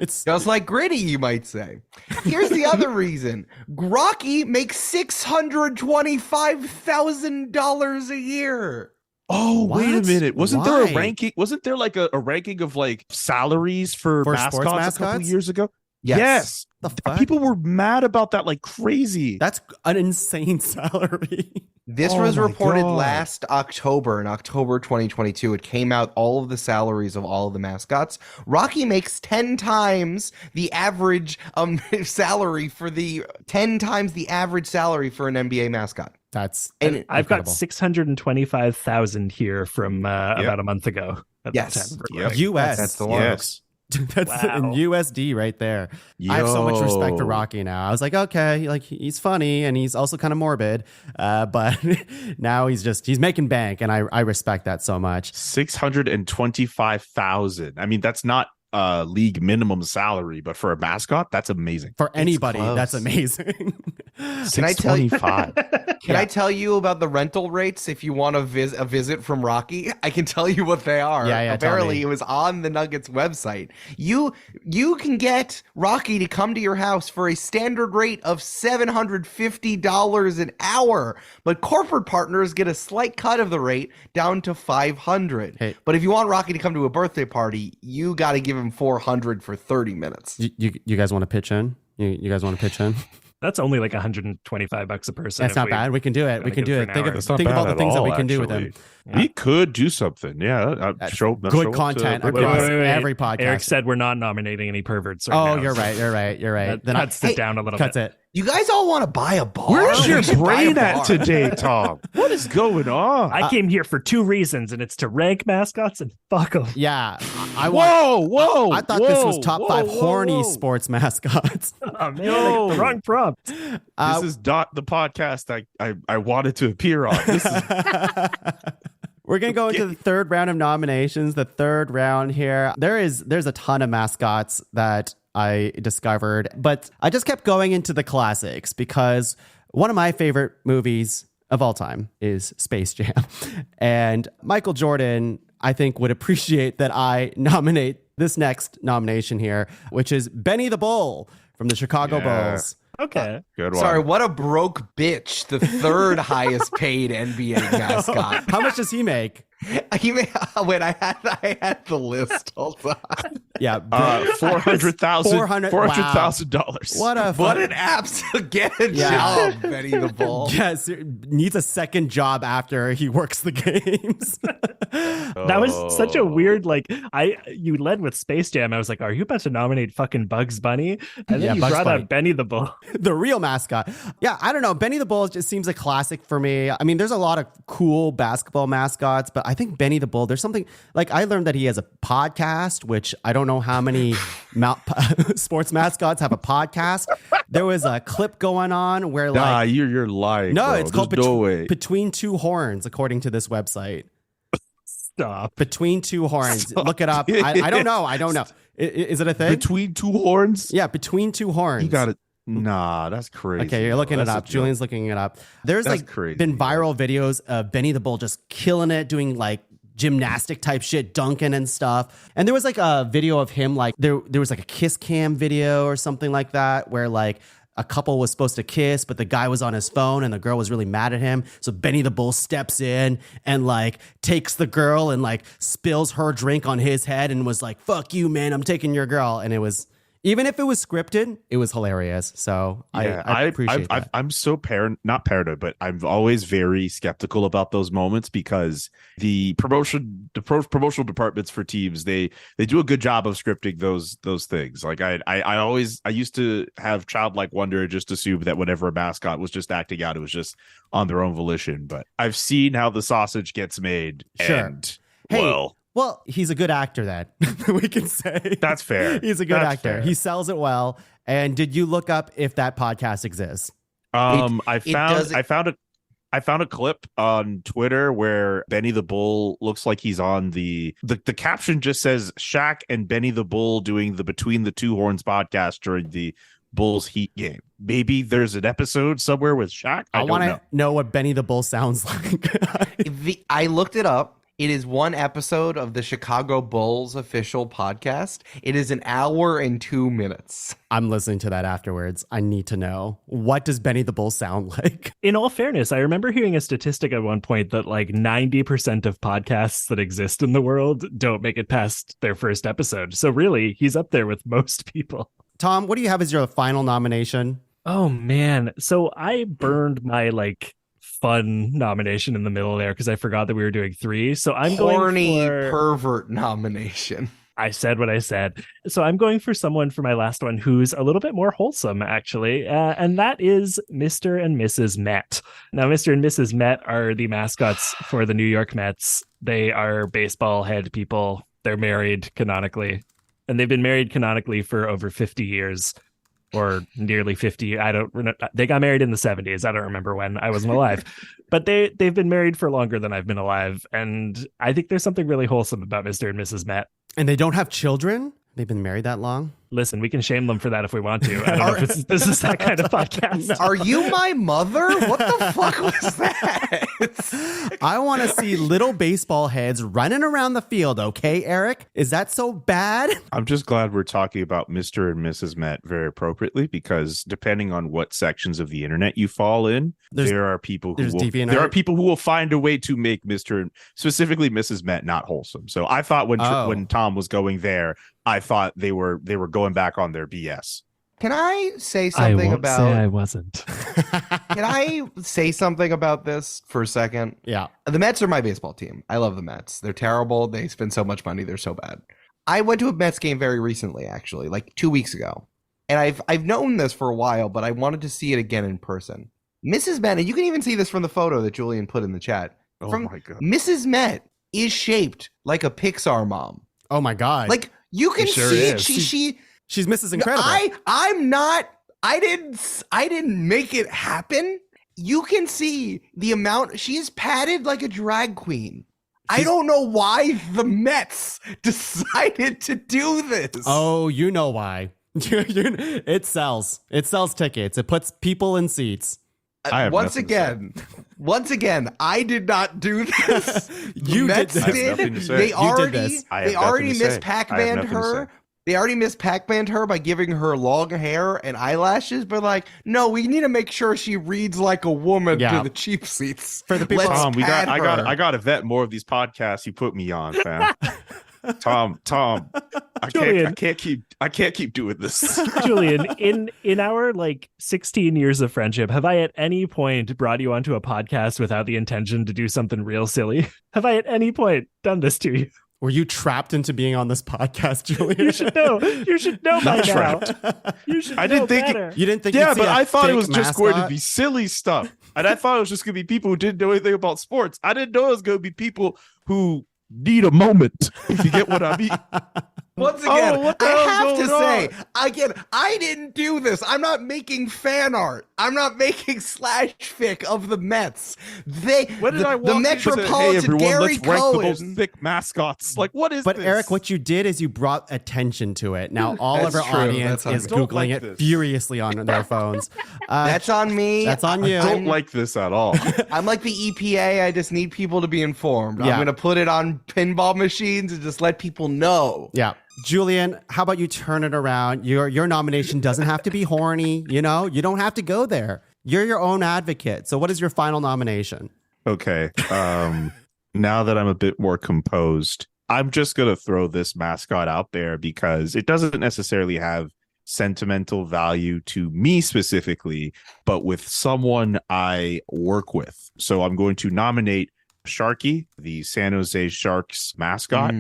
It's Just like Gritty, you might say. Here's the other reason. Rocky makes $625,000 a year. Oh, wait a What? minute. Wasn't there a Why? ranking? Wasn't there like a ranking of like salaries for sports mascots a couple mascots? years ago? Yes. the fuck? People were mad about that like crazy. That's an insane salary. This Oh was my reported God. last October, in October 2022. It came out, all of the salaries of all of the mascots. Rocky makes 10 times the average salary for the 10 times the average salary for an NBA mascot. That's And I've got incredible. 625,000 here from about a month ago. At the Yes. time of Yep. recording. US. That's the one. Yes. That's Wow. in USD right there. I have so much respect for Yo. Rocky now. I was like, okay, like he's funny and he's also kind of morbid, but now he's making bank, and I respect that so much. 625,000. I mean, that's not league minimum salary, but for a mascot, that's amazing. For anybody, close. that's amazing. Can I tell you? 625. Can I tell you about the rental rates if you want a visit from Rocky? I can tell you what they are. Yeah, tell Apparently, me. it was on the Nuggets website. You can get Rocky to come to your house for a standard rate of $750 an hour, but corporate partners get a slight cut of the rate down to $500. Hey. But if you want Rocky to come to a birthday party, you got to give him $400 for 30 minutes. You guys want to pitch in? You guys want to pitch in? That's only like $125 a person. That's if not bad. We can do it. We gonna can give do for it. an Think hour. of That's not think of bad all the at things that we all, can do with actually. him. We could do something. Yeah. That's Show good up content to- across Wait. every podcast. Eric said we're not nominating any perverts. Right Oh, now, you're so right. You're right. You're right. That Then cuts it down a little cuts bit. it. You guys all want to buy a bar? Where's We your should buy a brain at bar. today, Tom? What is going on? I came here for two reasons, and it's to rank mascots and fuck them. Yeah, I want. Whoa! I thought this was top 5 horny sports. sports mascots. Oh man, Yo. the wrong prompt. This is not the podcast I wanted to appear on. This is We're gonna go into the third round of nominations. The third round here. There's a ton of mascots that I discovered, but I just kept going into the classics because one of my favorite movies of all time is Space Jam, and Michael Jordan, I think, would appreciate that I nominate this next nomination here, which is Benny the Bull from the Chicago Yeah. Bulls. Okay. good one. Sorry, what a broke bitch. The third highest paid NBA mascot. How much does he make? Wait, I had the list. Hold on. Yeah, $400,000. $400,000. What an absolute get a Yeah. job, Benny the Bull. Yes, needs a second job after he works the games. That was such a weird, you led with Space Jam. I was like, are you about to nominate fucking Bugs Bunny? And then Yeah, you Bugs brought Bunny. out Benny the Bull. The real mascot. Yeah, I don't know. Benny the Bull just seems a classic for me. I mean, there's a lot of cool basketball mascots, but I think Benny the Bull, there's something like I learned that he has a podcast, which I don't know how many sports mascots have a podcast. There was a clip going on where Nah, you're lying. no, bro. it's called There's no way. Between Two Horns, according to this website. Stop. Between Two Horns. Look it up. I don't know. Is it a thing? Between two horns? Yeah, Between Two Horns. You got it. Nah, that's crazy. Okay, you're looking it That's a up. joke. Julian's looking it up. There's That's like crazy. been viral videos of Benny the Bull just killing it, doing like gymnastic type shit, dunking and stuff. And there was like a video of him, like there was like a kiss cam video or something like that, where like a couple was supposed to kiss, but the guy was on his phone and the girl was really mad at him. So Benny the Bull steps in and like takes the girl and like spills her drink on his head and was like, "Fuck you, man, I'm taking your girl." And it was Even if it was scripted, it was hilarious. So I appreciate that. I'm so not paranoid, but I'm always very skeptical about those moments because the promotional departments for teams, they do a good job of scripting those things. Like I used to have childlike wonder, just assume that whenever a mascot was just acting out, it was just on their own volition. But I've seen how the sausage gets made. Sure. And Well, he's a good actor then. We can say. That's fair. He's a good That's actor. fair. He sells it well. And did you look up if that podcast exists? I found a clip on Twitter where Benny the Bull looks like he's on the caption just says Shaq and Benny the Bull doing the Between the Two Horns podcast during the Bulls Heat game. Maybe there's an episode somewhere with Shaq. I want to know what Benny the Bull sounds like. I looked it up. It is one episode of the Chicago Bulls official podcast. It is an hour and 2 minutes. I'm listening to that afterwards. I need to know, what does Benny the Bull sound like? In all fairness, I remember hearing a statistic at one point that like 90% of podcasts that exist in the world don't make it past their first episode. So really, he's up there with most people. Tom, what do you have as your final nomination? Oh, man. So I burned my fun nomination in the middle there because I forgot that we were doing 3. So I'm Horny going for pervert nomination. I said what I said. So I'm going for someone for my last one who's a little bit more wholesome, actually. And that is Mr. and Mrs. Met. Now, Mr. and Mrs. Met are the mascots for the New York Mets. They are baseball head people. They're married canonically. And they've been married canonically for over 50 years. Or nearly 50. They got married in the 70s. I don't remember when. I wasn't alive. But they've been married for longer than I've been alive. And I think there's something really wholesome about Mr. and Mrs. Met. And they don't have children? They've been married that long? Listen, we can shame them for that if we want to. I don't know if this is that kind of podcast. Are you my mother? What the fuck was that? I want to see little baseball heads running around the field, okay, Eric? Is that so bad? I'm just glad we're talking about Mr. and Mrs. Met very appropriately because depending on what sections of the internet you fall in, there are people who will find a way to make Mr. and specifically Mrs. Met not wholesome. So I thought when Tom was going there, I thought they were going back on their BS. Can I say something about? I wasn't. Can I say something about this for a second? Yeah. The Mets are my baseball team. I love the Mets. They're terrible. They spend so much money. They're so bad. I went to a Mets game very recently, actually, like 2 weeks ago. And I've known this for a while, but I wanted to see it again in person. Mrs. Met, and you can even see this from the photo that Julian put in the chat. Oh my God. Mrs. Met is shaped like a Pixar mom. Oh my God. Like you can see it. She's Mrs. Incredible. I didn't make it happen. You can see the amount she's padded like a drag queen. I don't know why the Mets decided to do this. Oh, you know why. It sells. It sells tickets. It puts people in seats. Once again, I did not do this. The Mets did. They already Miss Pac-Manned her. They already Miss Pac-Manned her by giving her long hair and eyelashes, but no, we need to make sure she reads like a woman to the cheap seats. For the people, I got to vet more of these podcasts you put me on, fam. Tom, I can't keep doing this. Julian, in our 16 years of friendship, have I at any point brought you onto a podcast without the intention to do something real silly? Have I at any point done this to you? Were you trapped into being on this podcast, Julian? You should know. You should know by now. You should know better. You didn't think. Yeah, but I thought it was just going to be silly stuff, and I thought it was just going to be people who didn't know anything about sports. I didn't know it was going to be people who need a moment. If you get what I mean. Once again, I have to say, again, I didn't do this. I'm not making fan art. I'm not making slash fic of the Mets. The Metropolitan Gary Cohen. Those thick mascots. What is But this? Eric, what you did is you brought attention to it. Now all of our audience is Googling it furiously on their phones. That's on me. That's on you. I don't like this at all. I'm like the EPA. I just need people to be informed. I'm going to put it on pinball machines and just let people know. Yeah. Julian, how about you turn it around? Your nomination doesn't have to be horny. You don't have to go there. You're your own advocate. So what is your final nomination? Okay. Now that I'm a bit more composed, I'm just going to throw this mascot out there because it doesn't necessarily have sentimental value to me specifically, but with someone I work with. So I'm going to nominate Sharky, the San Jose Sharks mascot.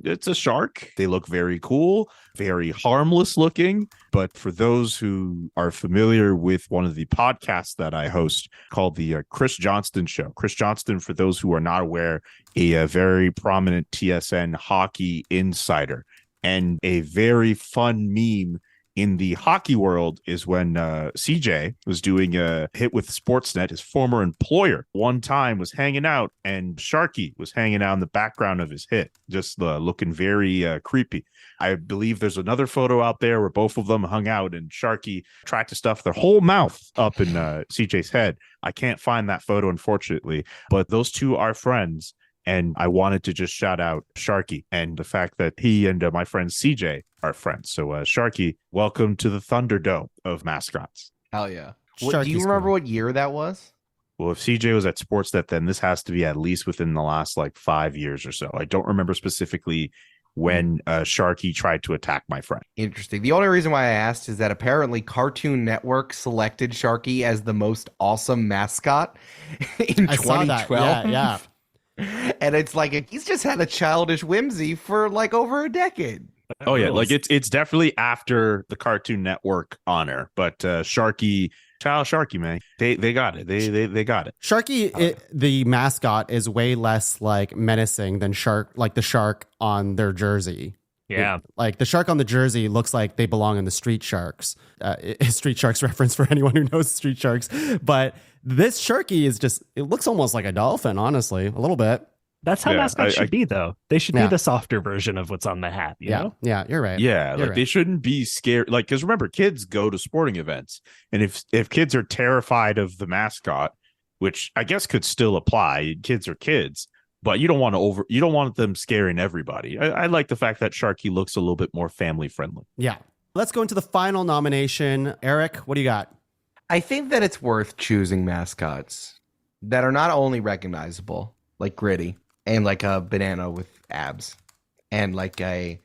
It's a shark. They look very cool, very harmless looking. But for those who are familiar with one of the podcasts that I host called the Chris Johnston Show, Chris Johnston, for those who are not aware, a very prominent TSN hockey insider. And a very fun meme in the hockey world is when CJ was doing a hit with Sportsnet, his former employer, one time was hanging out and Sharky was hanging out in the background of his hit, just looking very creepy. I believe there's another photo out there where both of them hung out and Sharky tried to stuff their whole mouth up in CJ's head. I can't find that photo, unfortunately, but those two are friends. And I wanted to just shout out Sharky and the fact that he and my friend CJ are friends. So Sharky, welcome to the Thunderdome of mascots. Hell yeah. Do you remember what year that was? Well, if CJ was at Sportsnet, then this has to be at least within the last 5 years or so. I don't remember specifically when Sharky tried to attack my friend. Interesting. The only reason why I asked is that apparently Cartoon Network selected Sharky as the most awesome mascot in 2012. I saw that. Yeah. And it's he's just had a childish whimsy for over a decade. Oh yeah, it's definitely after the Cartoon Network honor, but Sharky, man, they got it. They got it. Sharky, the mascot, is way less menacing than the shark on their jersey. Yeah. The shark on the jersey looks like they belong in the Street Sharks. Street Sharks reference for anyone who knows Street Sharks. But this Sharky it looks almost like a dolphin, honestly, a little bit. That's how mascots should be, though. They should be the softer version of what's on the hat, you know? Yeah, you're right. Yeah, they shouldn't be scared. Because remember, kids go to sporting events. And if kids are terrified of the mascot, which I guess could still apply, kids are kids. But you don't want them scaring everybody. I like the fact that Sharky looks a little bit more family friendly. Yeah. Let's go into the final nomination. Eric, what do you got? I think that it's worth choosing mascots that are not only recognizable, like Gritty, and a banana with abs, and a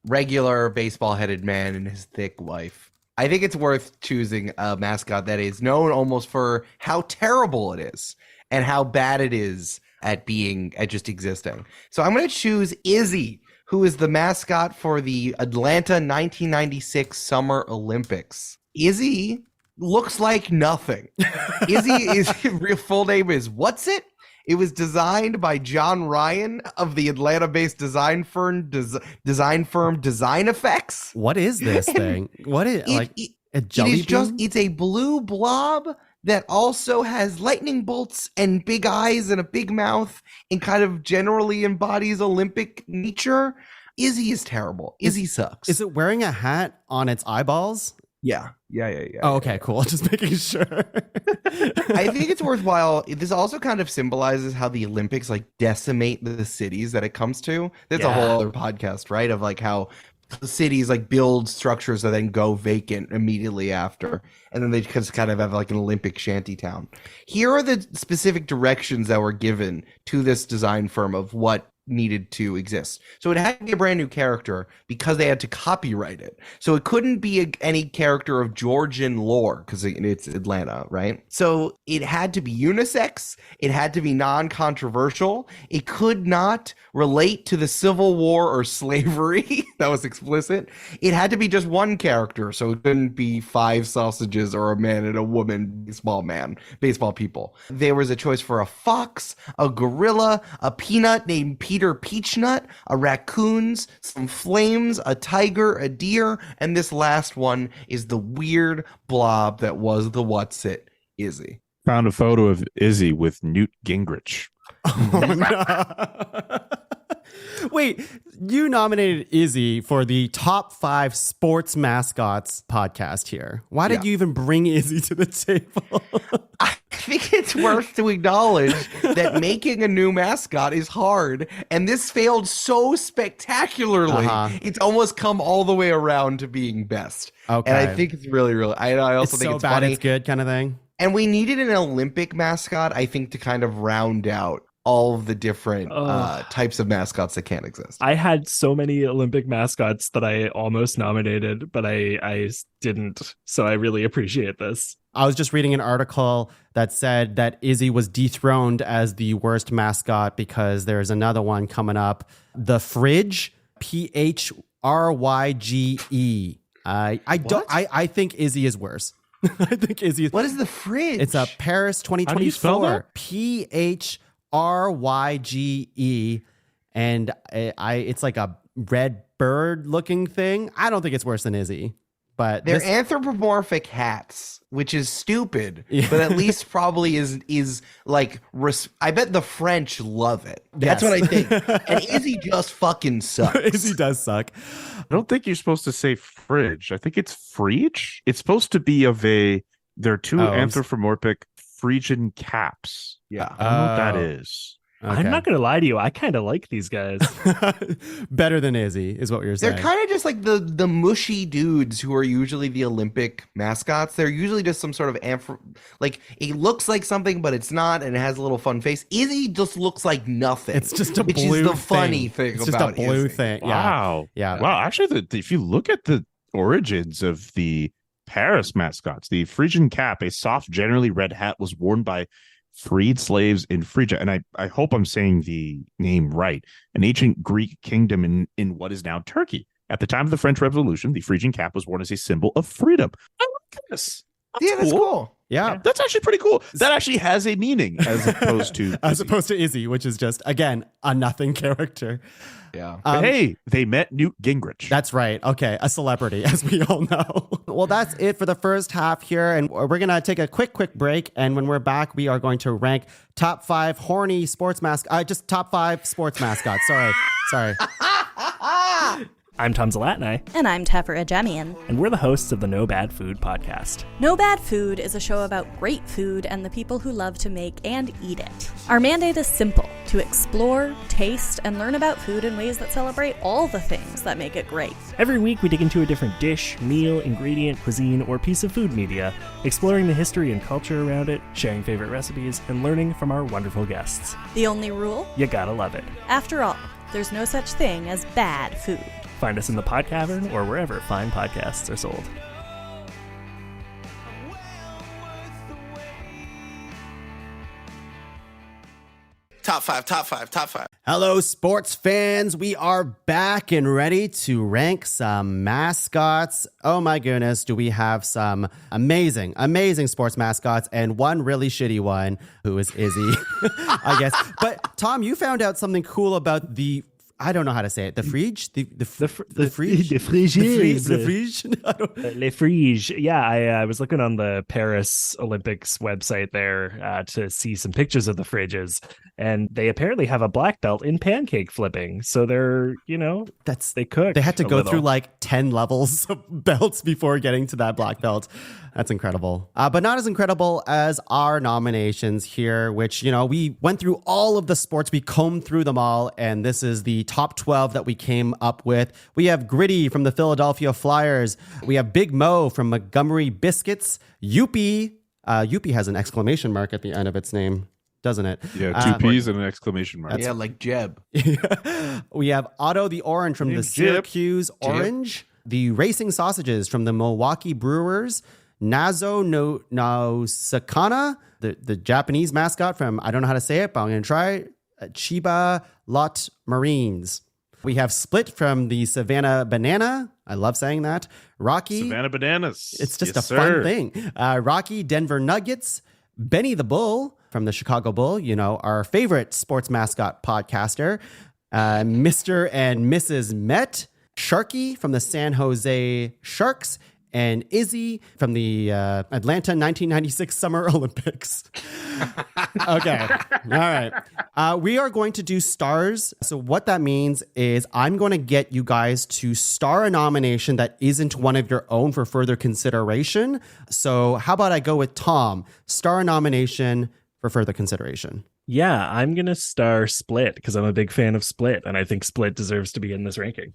regular baseball-headed man and his thick wife. I think it's worth choosing a mascot that is known almost for how terrible it is and how bad it is at just existing. So I'm going to choose Izzy, who is the mascot for the Atlanta 1996 Summer Olympics. Izzy looks like nothing. Izzy real full name is What's It? It was designed by John Ryan of the Atlanta-based design firm Design Effects. What is this thing? What is a jelly bean? It's a blue blob that also has lightning bolts and big eyes and a big mouth and kind of generally embodies Olympic nature. Izzy is terrible. Izzy sucks. Is it wearing a hat on its eyeballs? Yeah. Oh, okay, cool. Just making sure. I think it's worthwhile. This also kind of symbolizes how the Olympics decimate the cities that it comes to. That's a whole other podcast, right? Of how the cities build structures that then go vacant immediately after, and then they just kind of have an Olympic shanty town. Here are the specific directions that were given to this design firm of what needed to exist. So it had to be a brand new character because they had to copyright it. So it couldn't be any character of Georgian lore because it's Atlanta, right? So it had to be unisex. It had to be non-controversial. It could not relate to the Civil War or slavery. That was explicit. It had to be just one character. So it couldn't be 5 sausages or a man and a woman, baseball people. There was a choice for a fox, a gorilla, a peanut named Peter Peachnut, a raccoons, some flames, a tiger, a deer, and this last one is the weird blob that was the What's It, Izzy. Found a photo of Izzy with Newt Gingrich. Oh, no. Wait, you nominated Izzy for the top 5 sports mascots podcast here. Why did you even bring Izzy to the table? I think it's worth to acknowledge that making a new mascot is hard, and this failed so spectacularly. It's almost come all the way around to being best. Okay. And I think it's really, really. I also think it's bad, funny. it's good kind of thing. And we needed an Olympic mascot, I think, to kind of round out all of the different Oh. types of mascots that can exist. I had so many Olympic mascots that I almost nominated, but I didn't. So I really appreciate this. I was just reading an article that said that Izzy was dethroned as the worst mascot because there's another one coming up. The Fridge, Phryge. I think Izzy is worse. I think Izzy is. What is the Fridge? It's a Paris How do you spell 2024. that? Phryge. And it's like a red bird looking thing. I don't think it's worse than Izzy. But They're anthropomorphic hats, which is stupid, but at least probably is like, I bet the French love it. That's Yes. what I think. And Izzy just fucking sucks. Izzy does suck. I don't think you're supposed to say fridge. I think it's Phryge. It's supposed to be there are two anthropomorphic Phrygian caps. Yeah. I don't know what that is. I'm not going to lie to you. I kind of like these guys. Better than Izzy is what you're saying. They're kind of just like the mushy dudes who are usually the Olympic mascots. They're usually just some sort of like it looks like something, but it's not, and it has a little fun face. Izzy just looks like nothing. It's just a which blue is the funny thing It's about just a blue Izzy. thing. Yeah. Wow. Yeah. Wow. Actually, if you look at the origins of the Paris mascots, the Phrygian cap, a soft, generally red hat, was worn by freed slaves in Phrygia. And I hope I'm saying the name right. An ancient Greek kingdom in what is now Turkey. At the time of the French Revolution, the Phrygian cap was worn as a symbol of freedom. I like this. That's cool. Yeah. That's actually pretty cool. That actually has a meaning as opposed to As opposed to Izzy, which is just, again, a nothing character. Yeah. But hey, they met Newt Gingrich. That's right. Okay. A celebrity, as we all know. Well, that's it for the first half here. And we're going to take a quick break. And when we're back, we are going to rank top 5 horny sports mascots. Just top 5 sports mascots. Sorry. I'm Tom Zalatnai, And I'm Tefera Jemian. and we're the hosts of the No Bad Food podcast. No Bad Food is a show about great food and the people who love to make and eat it. Our mandate is simple: to explore, taste, and learn about food in ways that celebrate all the things that make it great. Every week, we dig into a different dish, meal, ingredient, cuisine, or piece of food media, exploring the history and culture around it, sharing favorite recipes, and learning from our wonderful guests. The only rule? You gotta love it. After all, there's no such thing as bad food. Find us in the Pod Cavern or wherever fine podcasts are sold. Top five. Hello, sports fans. We are back and ready to rank some mascots. Oh my goodness, do we have some amazing sports mascots and one really shitty one who is Izzy, I guess. But Tom, you found out something cool about I don't know how to say it. The Phryge? The Phryge? The Phryges. The Phryge? I don't- Les Friges. Yeah, I was looking on the Paris Olympics website there to see some pictures of the Fridges, and they apparently have a black belt in pancake flipping. So they're, they cook. They had to a go little. through like 10 levels of belts before getting to that black belt. That's incredible. But not as incredible as our nominations here, which, we went through all of the sports. We combed through them all. And this is the top 12 that we came up with. We have Gritty from the Philadelphia Flyers. We have Big Mo from Montgomery Biscuits. Youppi. Youppi has an exclamation mark at the end of its name, doesn't it? Yeah, 2 P's and an exclamation mark. Yeah, like Jeb. We have Otto the Orange from the Name's Jib. Syracuse Orange. The Racing Sausages from the Milwaukee Brewers. Nazo no Sakana, the Japanese mascot from, I don't know how to say it, but I'm going to try it. Chiba Lot Marines. We have Split from the Savannah Banana. I love saying that. Rocky. Savannah Bananas. It's just Yes, a fun sir. thing. Rocky Denver Nuggets. Benny the Bull from the Chicago Bull, our favorite sports mascot podcaster. Mr. and Mrs. Met. Sharky from the San Jose Sharks. And Izzy from the Atlanta 1996 Summer Olympics. Okay. All right. We are going to do stars. So what that means is I'm going to get you guys to star a nomination that isn't one of your own for further consideration. So how about I go with Tom? Star a nomination for further consideration. Yeah, I'm going to star Split because I'm a big fan of Split, and I think Split deserves to be in this ranking.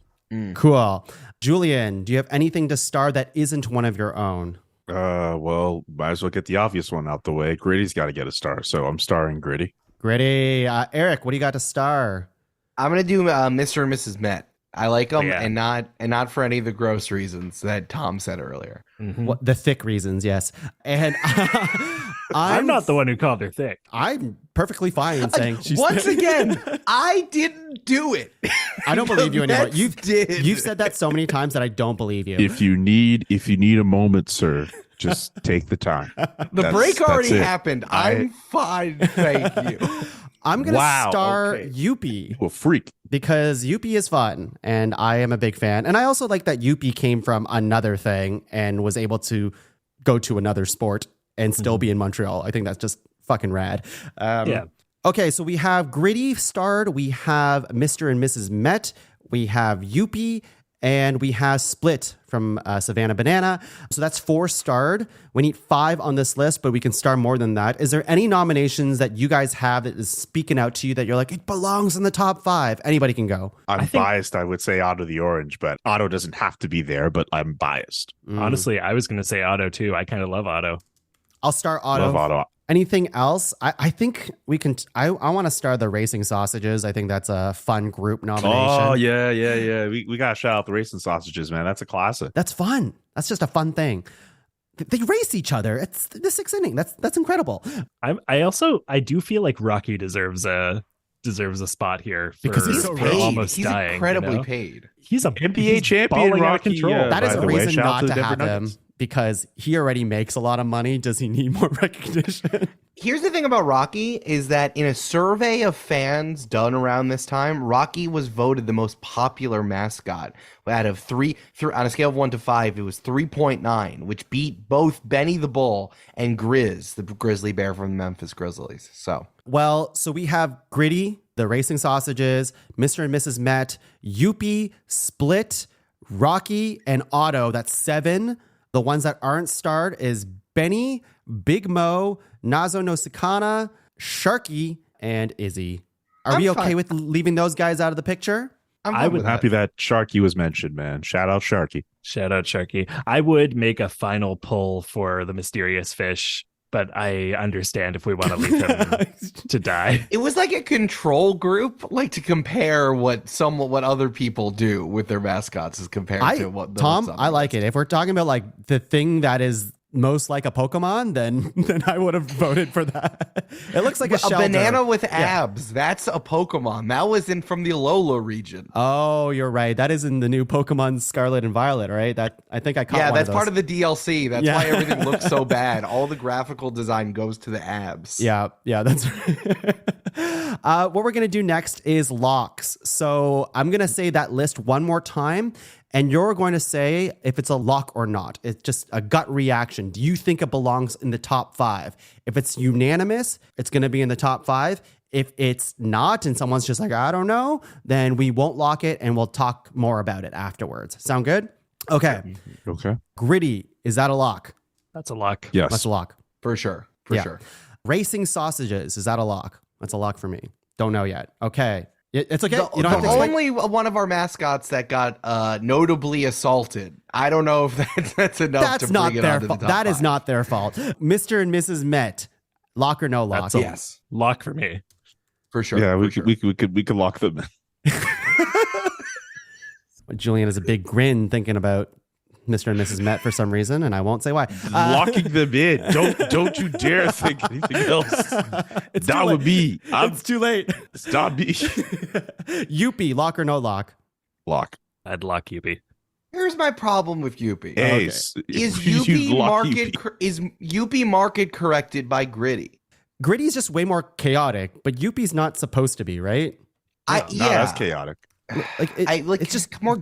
Cool. Julian, do you have anything to star that isn't one of your own? Well, might as well get the obvious one out the way. Gritty's got to get a star, so I'm starring Gritty. Gritty. Eric, what do you got to star? I'm gonna do Mr. and Mrs. Met. I like them, Yeah. and not for any of the gross reasons that Tom said earlier. What, the thick reasons, yes. And I'm not the one who called her thick. I'm perfectly fine in saying she's Once thick. again, I didn't do it. I don't believe you anymore. Mets You've did. said that so many times that I don't believe you. If you need a moment, sir, just take the time. The break already that's it. happened. I'm fine. Thank you. I'm going to Wow, star okay. Youppi Well, freak. because Youppi is fun and I am a big fan. And I also like that Youppi came from another thing and was able to go to another sport and still be in Montreal. I think that's just fucking rad. Yeah. Okay, so we have Gritty starred, we have Mr. and Mrs. Met, we have Youppi, and we have Split from Savannah Banana. So that's 4 starred. We need 5 on this list, but we can star more than that. Is there any nominations that you guys have that is speaking out to you that you're like, it belongs in the top 5? Anybody can go. I'm biased. I would say Otto the Orange, but Otto doesn't have to be there, but I'm biased. Honestly, I was going to say Otto too. I kind of love Otto. I'll star Otto. Love Otto. Anything else? I think we can. I want to star the Racing Sausages. I think that's a fun group nomination. Oh, yeah. We got to shout out the Racing Sausages, man. That's a classic. That's fun. That's just a fun thing. They race each other. It's the 6th inning. That's incredible. I do feel like Rocky deserves a spot here for, Because he's for paid. almost He's dying. incredibly you know? paid. He's a NBA champion, balling out of Rocky, control. That is by a the way, reason shout out not to to the have Denver him Nuggets. because he already makes a lot of money. Does he need more recognition? Here's the thing about Rocky is that in a survey of fans done around this time, Rocky was voted the most popular mascot. Out of 3 on a scale of 1 to 5, it was 3.9, which beat both Benny the Bull and Grizz, the grizzly bear from the Memphis Grizzlies. So Well, so we have Gritty, the Racing Sausages, Mr. and Mrs. Met, Youppi, Split, Rocky, and Otto. That's 7. The ones that aren't starred is Benny, Big Mo, Nazo no Sakana, Sharky, and Izzy. Are we I'm okay fine. with leaving those guys out of the picture? I'm I fine would with I'm happy that Sharky was mentioned, man. Shout out Sharky. Shout out Sharky. I would make a final pull for the mysterious fish, but I understand if we want to leave him to die. It was like a control group, like to compare what other people do with their mascots as compared to what Tom, what's I on like it. If we're talking about like the thing that is most like a Pokemon, then I would have voted for that. It looks like a a shelter. banana with abs. That's a Pokemon. That was from the Alola region. Oh, you're right. That is in the new Pokemon Scarlet and Violet, right? That I think I caught. Yeah, one that's of part those. of the DLC. That's Yeah. why everything looks so bad. All the graphical design goes to the abs. Yeah, that's what we're going to do next is locks. So I'm going to say that list one more time, and you're going to say if it's a lock or not. It's just a gut reaction. Do you think it belongs in the top 5? If it's unanimous, it's going to be in the top 5. If it's not, and someone's just like, I don't know, then we won't lock it, and we'll talk more about it afterwards. Sound good? Okay. Okay. Gritty, is that a lock? That's a luck. Yes. That's a lock. For sure. For Yeah. sure. Racing Sausages, is that a lock? That's a lock for me. Don't know yet. Okay. It's okay. The, You don't have to explain. only one of our mascots that got notably assaulted. I don't know if that's enough That's to not bring it their onto the fault. top That is 5. not their fault. Mr. and Mrs. Met, lock or no lock? That's a Yes. lock for me. For sure. Yeah, for we sure. could lock them in. Julian has a big grin thinking about Mr. and Mrs. Met for some reason, and I won't say why. Locking them in. Don't you dare think anything else. It's That too would late. be. I'm It's too late. stop me. Youppi, lock or no lock? Lock. I'd lock Youppi. Here's my problem with Youppi. Hey, Is you Youppi lock market corrected by Gritty? Gritty's just way more chaotic, but Youppi's not supposed to be, right? No, that's chaotic. Like, It's it's just more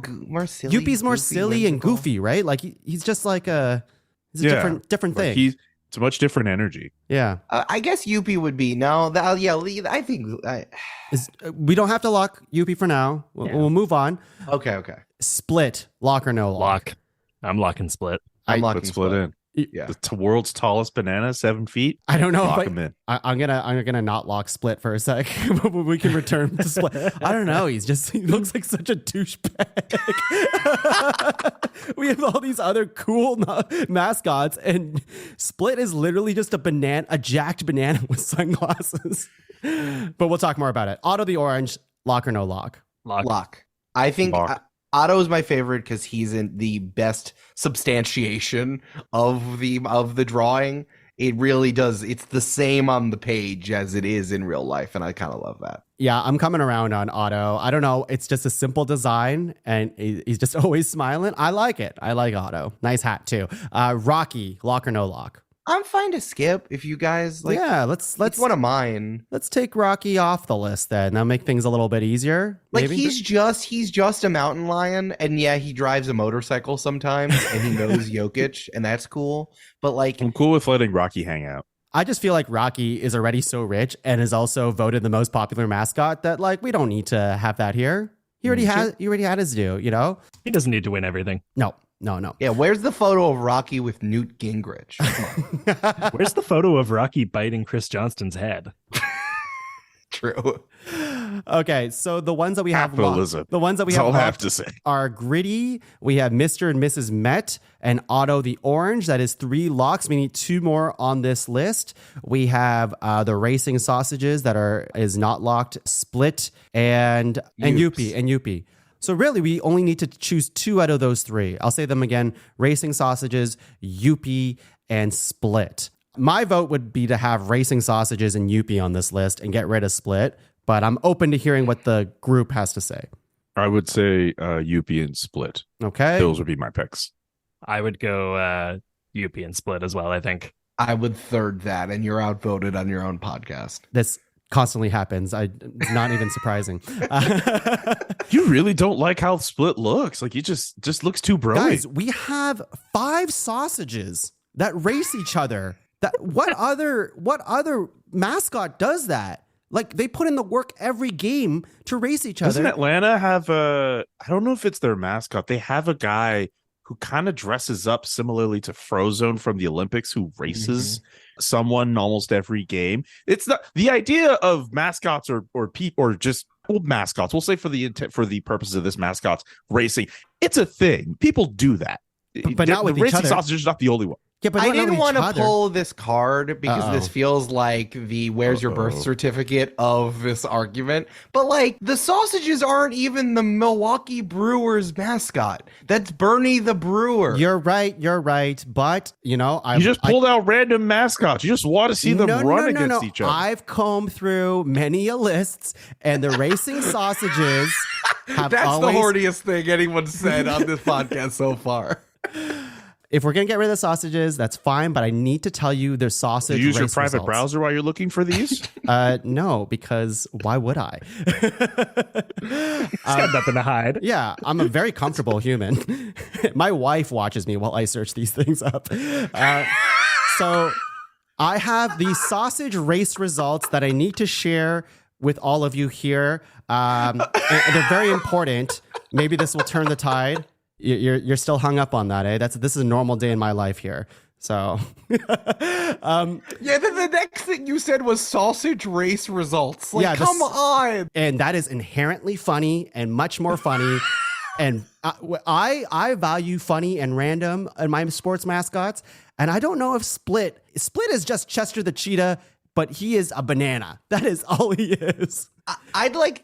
silly. Youppi's more goofy, silly and whimsical. goofy, right? Like he's just like he's a Yeah. different Like, thing. it's a much different energy. Yeah. I guess Youppi would be I think. We don't have to lock Youppi for now. We'll move on. Okay. Split, lock or no lock? Lock. I'm locking Split. I'm Let's locking split in. Yeah. The world's tallest banana, 7 feet. I don't know Lock if him in. I'm gonna not lock Split for a sec. But we can return to Split. I don't know. He looks like such a douchebag. We have all these other cool mascots, and Split is literally just a jacked banana with sunglasses. But we'll talk more about it. Otto the Orange, lock or no lock? Lock. I think Lock. Otto is my favorite because he's in the best substantiation of the drawing. It really does. It's the same on the page as it is in real life, and I kind of love that. Yeah, I'm coming around on Otto. I don't know. It's just a simple design, and he's just always smiling. I like it. I like Otto. Nice hat, too. Rocky, lock or no lock? I'm fine to skip if you guys like. Yeah, let's It's one of mine. let's take Rocky off the list then. That'll make things a little bit easier. Like maybe? he's just a mountain lion, and yeah, he drives a motorcycle sometimes, and he knows Jokic, and that's cool. But like, I'm cool with letting Rocky hang out. I just feel like Rocky is already so rich and is also voted the most popular mascot that like we don't need to have that here. He already had his due, you know? He doesn't need to win everything. No. yeah, where's the photo of Rocky with Newt Gingrich? Come on. Where's the photo of Rocky biting Chris Johnston's head? True. Okay, so the ones that we have Capitalism. the ones that we That's have all I have locked to say. are Gritty. We have Mr. and Mrs. Met and Otto the Orange. That is 3 locks. We need 2 more on this list. We have the racing sausages that is not locked, Split and Youppi. So really, we only need to choose 2 out of those 3. I'll say them again: racing sausages, Youppi, and Split. My vote would be to have racing sausages and Youppi on this list and get rid of Split. But I'm open to hearing what the group has to say. I would say Youppi and Split. Okay. Those would be my picks. I would go Youppi and Split as well, I think. I would third that, and you're outvoted on your own podcast. This constantly happens. It's not even surprising. You really don't like how Split looks. Like, he just looks too bro. Guys, we have 5 sausages that race each other. What other mascot does that? Like, they put in the work every game to race each other. Doesn't Atlanta have I don't know if it's their mascot. They have a guy who kind of dresses up similarly to Frozone from the Olympics, who races someone almost every game. It's not the idea of mascots or just mascots. We'll say for the purposes of this mascots racing, it's a thing. People do that. But not with the each racing other. sausage is not the only one. Yeah, but I not didn't with want each to other. pull this card because Uh-oh. this feels like the where's your birth certificate of this argument. But like, the sausages aren't even the Milwaukee Brewers mascot. That's Bernie the Brewer. You're right. But, you know, You just pulled out random mascots. You just want to see them run against each other. I've combed through many a lists, and the racing sausages have That's always... the horniest thing anyone's said on this podcast so far. If we're going to get rid of the sausages, that's fine, but I need to tell you there's sausage You use your race private results. browser while you're looking for these? No, because why would I? He's got nothing to hide. Yeah, I'm a very comfortable human. My wife watches me while I search these things up. So I have the sausage race results that I need to share with all of you here. And they're very important. Maybe this will turn the tide. You're still hung up on that, eh? This is a normal day in my life here. So, Yeah, then the next thing you said was sausage race results. Like, Yeah, come on. and that is inherently funny and much more funny. And I value funny and random in my sports mascots. And I don't know if Split is just Chester the cheetah, but he is a banana. That is all he is. I'd like.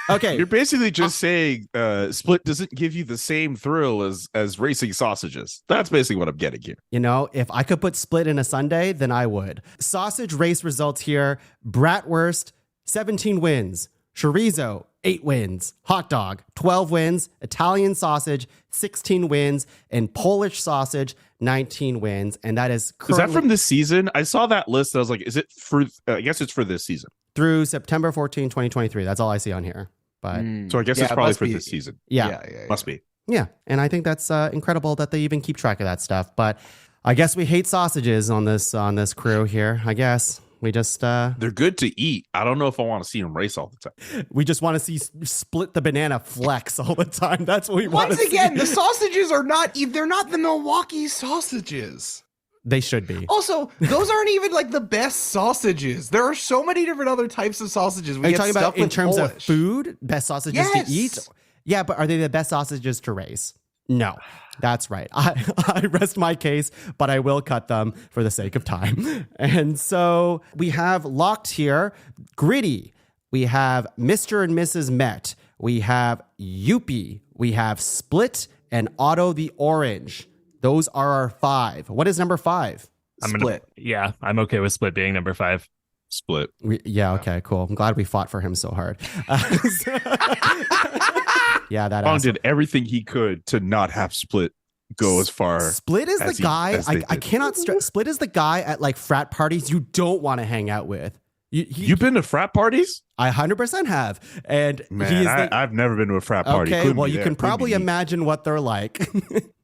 Okay. You're basically just saying Split doesn't give you the same thrill as racing sausages. That's basically what I'm getting here. You know, if I could put Split in a sundae, then I would. Sausage race results here. Bratwurst, 17 wins. Chorizo, 8 wins. Hot dog, 12 wins. Italian sausage, 16 wins. And Polish sausage, 19 wins. And that is currently Is that from this season? I saw that list. And I was like, is it for, I guess it's for this season. through September 14, 2023. That's all I see on here. But So I guess Yeah, it's it probably must for be- this season. yeah. Must be. Yeah. And I think that's incredible that they even keep track of that stuff. But I guess we hate sausages on this crew here. I guess we just They're good to eat. I don't know if I want to see them race all the time. we just want to see Split the banana flex all the time. That's what we want Once to again, see. the sausages are they're not the Milwaukee sausages. They should be. Also, those aren't even like the best sausages. There are so many different other types of sausages. We Are you get talking about stuff in with terms of Polish. food? Best sausages Yes. to eat? Yeah, but are they the best sausages to race? No, that's right. I rest my case, but I will cut them for the sake of time. And so we have locked here Gritty. We have Mr. and Mrs. Met. We have Youpie. We have Split and Otto the Orange. Those are our 5. What is number 5? Split. I'm okay with Split being number 5. Split. Okay, cool. I'm glad we fought for him so hard. Yeah, that Tuong asshole. did everything he could to not have Split go as far. Split is the guy. I cannot stress. Split is the guy at like frat parties you don't want to hang out with. You've been to frat parties? I 100% have, and Man, I've never been to a frat party. Okay, Couldn't well, be you there. can Couldn't probably be me. imagine what they're like.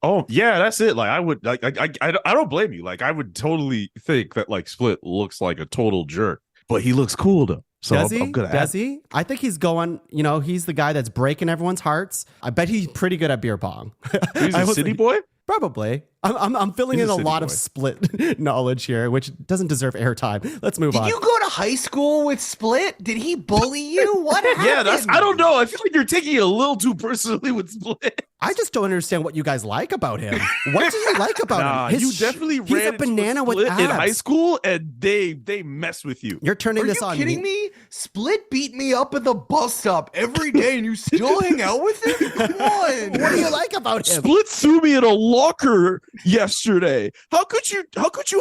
Oh yeah, that's it. Like I would, like I don't blame you. Like I would totally think that like Split looks like a total jerk, but he looks cool though. So Does he? I'm gonna Does he? I think he's going. He's the guy that's breaking everyone's hearts. I bet he's pretty good at beer pong. He's I a was city like, boy. Probably. I'm filling He's in a a city lot of boy. Split knowledge here, which doesn't deserve airtime. Let's move Did on. you go to high school with Split? Did he bully you? What happened? Yeah, I don't know. I feel like you're taking it a little too personally with Split. I just don't understand what you guys like about him. What do you like about him? You definitely he's ran a banana into with Split abs. in high school, and they mess with you. You're turning Are this you on kidding me? Split beat me up at the bus stop every day, and you still hang out with him? Come on. What do you like about him? Split threw me in a locker yesterday. How could you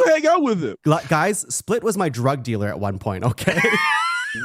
hang out with him? Guys, Split was my drug dealer at one point, okay?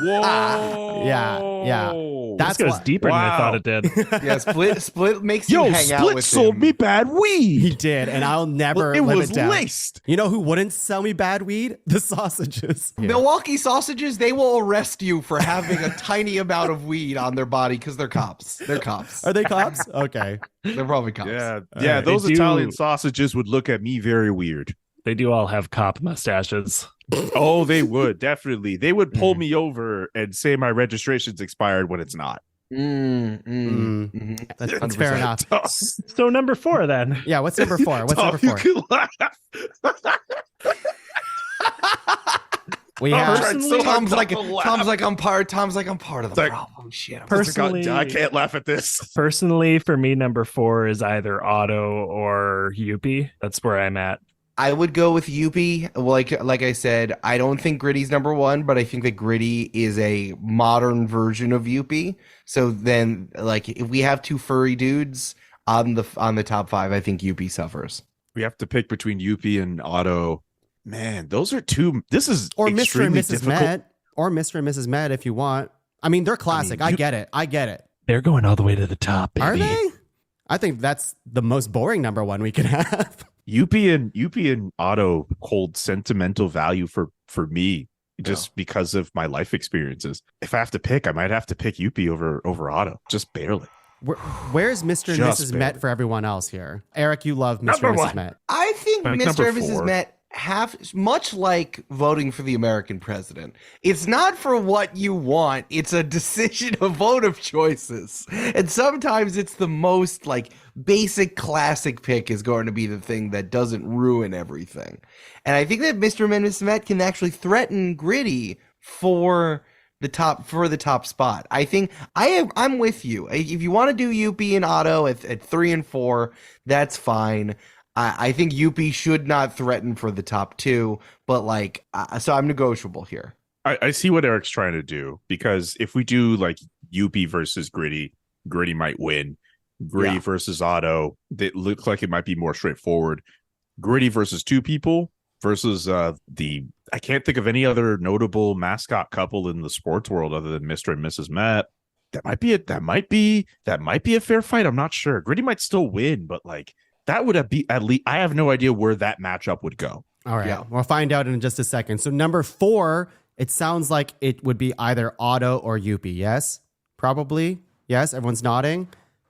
Whoa. Yeah. That's This goes why- deeper than I Wow. thought it did. Yeah, Split makes you hang out Split with sold him. me bad weed. He did, and I'll never It live was it down. laced. You know who wouldn't sell me bad weed? The sausages. Milwaukee sausages, they will arrest you for having a tiny amount of weed on their body because they're cops. They're cops. Are they cops? Okay. They're probably cops. Yeah. Those They do- Italian sausages would look at me very weird. They do all have cop mustaches. Oh, they would definitely. They would pull me over and say my registration's expired when it's not. That's fair enough. So number 4 then. Yeah, what's number 4? What's number 4? You can laugh. We I'm have trying so hard Tom's not like to laugh. I'm part of the like- problem. Shit. I'm Personally, I can't laugh at this. personally, for me, number 4 is either Otto or Youpie. That's where I'm at. I would go with Youpie. Like I said, I don't think Gritty's number 1, but I think that Gritty is a modern version of Youpie. So then, like, if we have two furry dudes on the top 5, I think Youpie suffers. We have to pick between Youpie and Otto. Man, those are two. This is or Mr. and extremely Mrs. difficult. Met. Or Mr. and Mrs. Met if you want. I mean, they're classic. I get it. They're going all the way to the top, baby. Are they? I think that's the most boring number 1 we could have. Youpie and Otto hold sentimental value for me just because of my life experiences. If I have to pick, I might have to pick Youpie over Otto, just barely. Where's Mr. and Just Mrs. barely. Met for everyone else here? Eric, you love Mr. Number and Mrs. one. Met. I think Like Mr. number and Mrs. 4. Met have, much like voting for the American president, it's not for what you want, it's a decision, a vote of choices. And sometimes it's the most like basic classic pick is going to be the thing that doesn't ruin everything. And I think that Mr. and Mrs. Met can actually threaten Gritty for the top spot. I think I'm with you. If you want to do Youpie and Otto at 3 and 4, that's fine. I think Youpie should not threaten for the top 2, but like, so I'm negotiable here. I see what Eric's trying to do, because if we do like Youpie versus Gritty might win. Gritty versus Otto, that looks like it might be more straightforward. Gritty versus 2 people versus I can't think of any other notable mascot couple in the sports world other than Mr. and Mrs. Met. That might be a fair fight. I'm not sure. Gritty might still win, but like that would be at least. I have no idea where that matchup would go. All right. Yeah. We'll find out in just a second. So number 4, it sounds like it would be either Otto or Youpie. Yes? Probably. Yes? Everyone's nodding?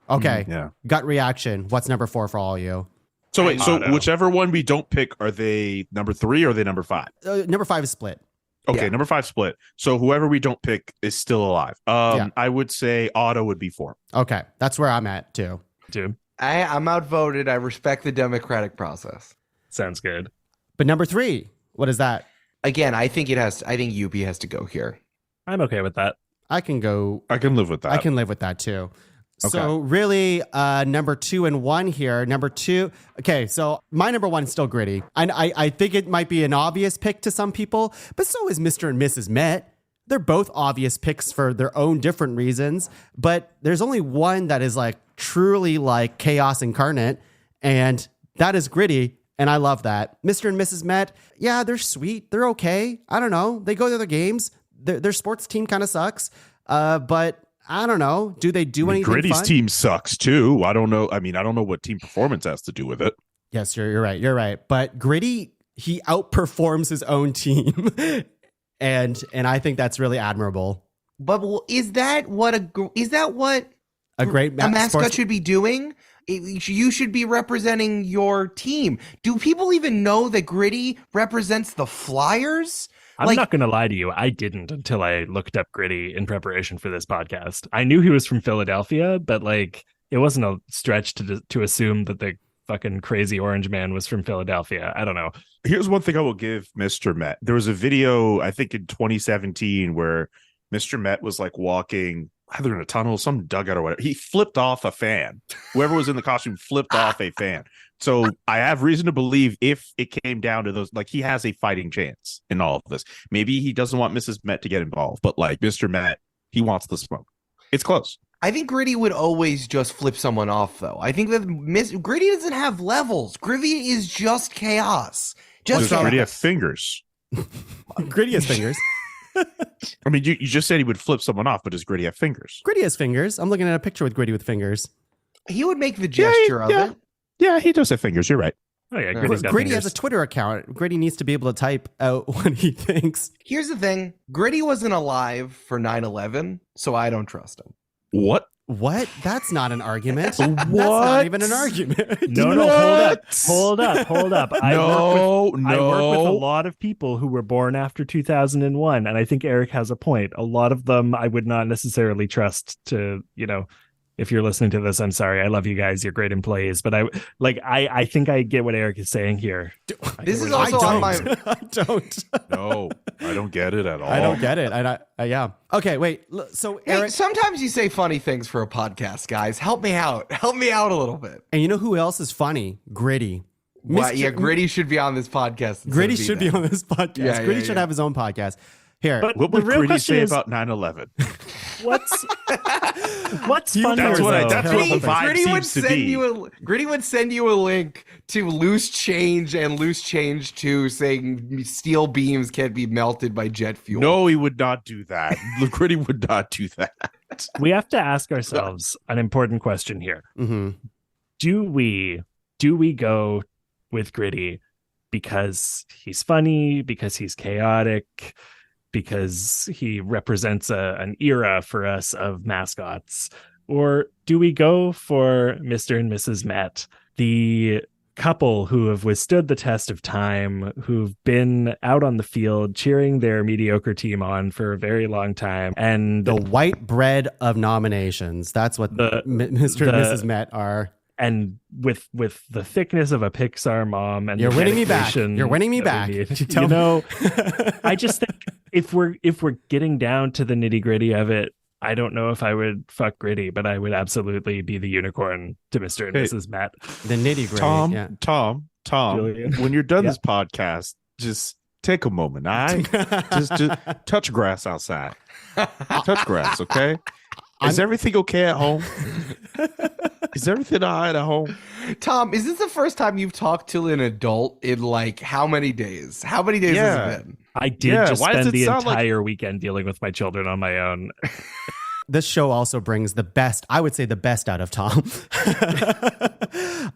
Okay. Yeah. Gut reaction. What's number 4 for all of you? So wait, so Otto. whichever one we don't pick, are they number 3 or are they number 5? Number 5 is Split. Okay, Yeah. number 5 split. So whoever we don't pick is still alive. Yeah. I would say Otto would be 4. Okay. That's where I'm at too. Dude, I'm outvoted. I respect the democratic process. sounds good. But number 3, what is that? Again, I think Youpie has to go here. I'm okay with that. I can go. I can live with that. I can live with that too. So really, number 2 and 1 here. Number 2. Okay, so my number 1 is still Gritty. I think it might be an obvious pick to some people, but so is Mr. and Mrs. Met. They're both obvious picks for their own different reasons, but there's only one that is like truly like chaos incarnate, and that is Gritty. And I love that. Mr. and Mrs. Met, yeah, they're sweet. They're okay. I don't know. They go to their games. Their sports team kind of sucks. But I don't know. Do they do anything Gritty's fun? team sucks too. I don't know. I mean, I don't know what team performance has to do with it. Yes, you're right. You're right. But Gritty, he outperforms his own team. and I think that's really admirable. But is that what a great mascot sports- should be doing? You should be representing your team. Do people even know that Gritty represents the Flyers? I'm not going to lie to you. I didn't until I looked up Gritty in preparation for this podcast. I knew he was from Philadelphia, but like it wasn't a stretch to assume that the fucking crazy orange man was from Philadelphia. I don't know. Here's one thing I will give Mr. Met. There was a video, I think in 2017, where Mr. Met was like walking either in a tunnel, some dugout or whatever. He flipped off a fan. Whoever was in the costume flipped off a fan. So I have reason to believe if it came down to those, like he has a fighting chance in all of this. Maybe he doesn't want Mrs. Met to get involved, but like Mr. Met, he wants the smoke. It's close. I think Gritty would always just flip someone off, though. I think that Gritty doesn't have levels. Gritty is just chaos. Does Gritty have fingers? Gritty has fingers. I mean, you just said he would flip someone off, but does Gritty have fingers? Gritty has fingers. I'm looking at a picture with Gritty with fingers. He would make the gesture of it. Yeah, he does have fingers. You're right. Oh yeah, Gritty has a Twitter account. Gritty needs to be able to type out what he thinks. Here's the thing. Gritty wasn't alive for 9/11, so I don't trust him. What? What? That's not an argument. That's not even an argument. No, hold up. I work with a lot of people who were born after 2001, and I think Eric has a point. A lot of them I would not necessarily trust to, if you're listening to this, I'm sorry. I love you guys. You're great employees. But I think I get what Eric is saying here. This is also on my... I don't. No, I don't get it at all. I don't get it. Yeah. Okay, wait. So Eric... Hey, sometimes you say funny things for a podcast, guys. Help me out. Help me out a little bit. And you know who else is funny? Gritty. Yeah, Gritty should be on this podcast. Gritty should be on this podcast. Yeah, Gritty should have his own podcast. Here. But what would Gritty say about 9/11? What's funny? That's what the vibe Gritty would seems to be. Gritty would send you a link to Loose Change and Loose Change 2 saying steel beams can't be melted by jet fuel. No, he would not do that. Gritty would not do that. We have to ask ourselves an important question here. Mm-hmm. Do we go with Gritty because he's funny, because he's chaotic, because he represents an era for us of mascots? Or do we go for Mr. and Mrs. Met, the couple who have withstood the test of time, who've been out on the field cheering their mediocre team on for a very long time, and the white bread of nominations? That's what Mr. and Mrs. Met are. And with the thickness of a Pixar mom, and you're winning me back. You're winning me back. I just think if we're getting down to the nitty gritty of it, I don't know if I would fuck Gritty, but I would absolutely be the unicorn to Mr. and Mrs. Met. The nitty gritty. Tom, Julian. when you're done this podcast, just take a moment. All right, just touch grass outside. Touch grass, okay? Is everything okay at home? Is everything all right at home? Tom, is this the first time you've talked to an adult in like how many days? How many days has it been? I did just spend the entire weekend dealing with my children on my own. This show also brings the best, I would say the best out of Tom.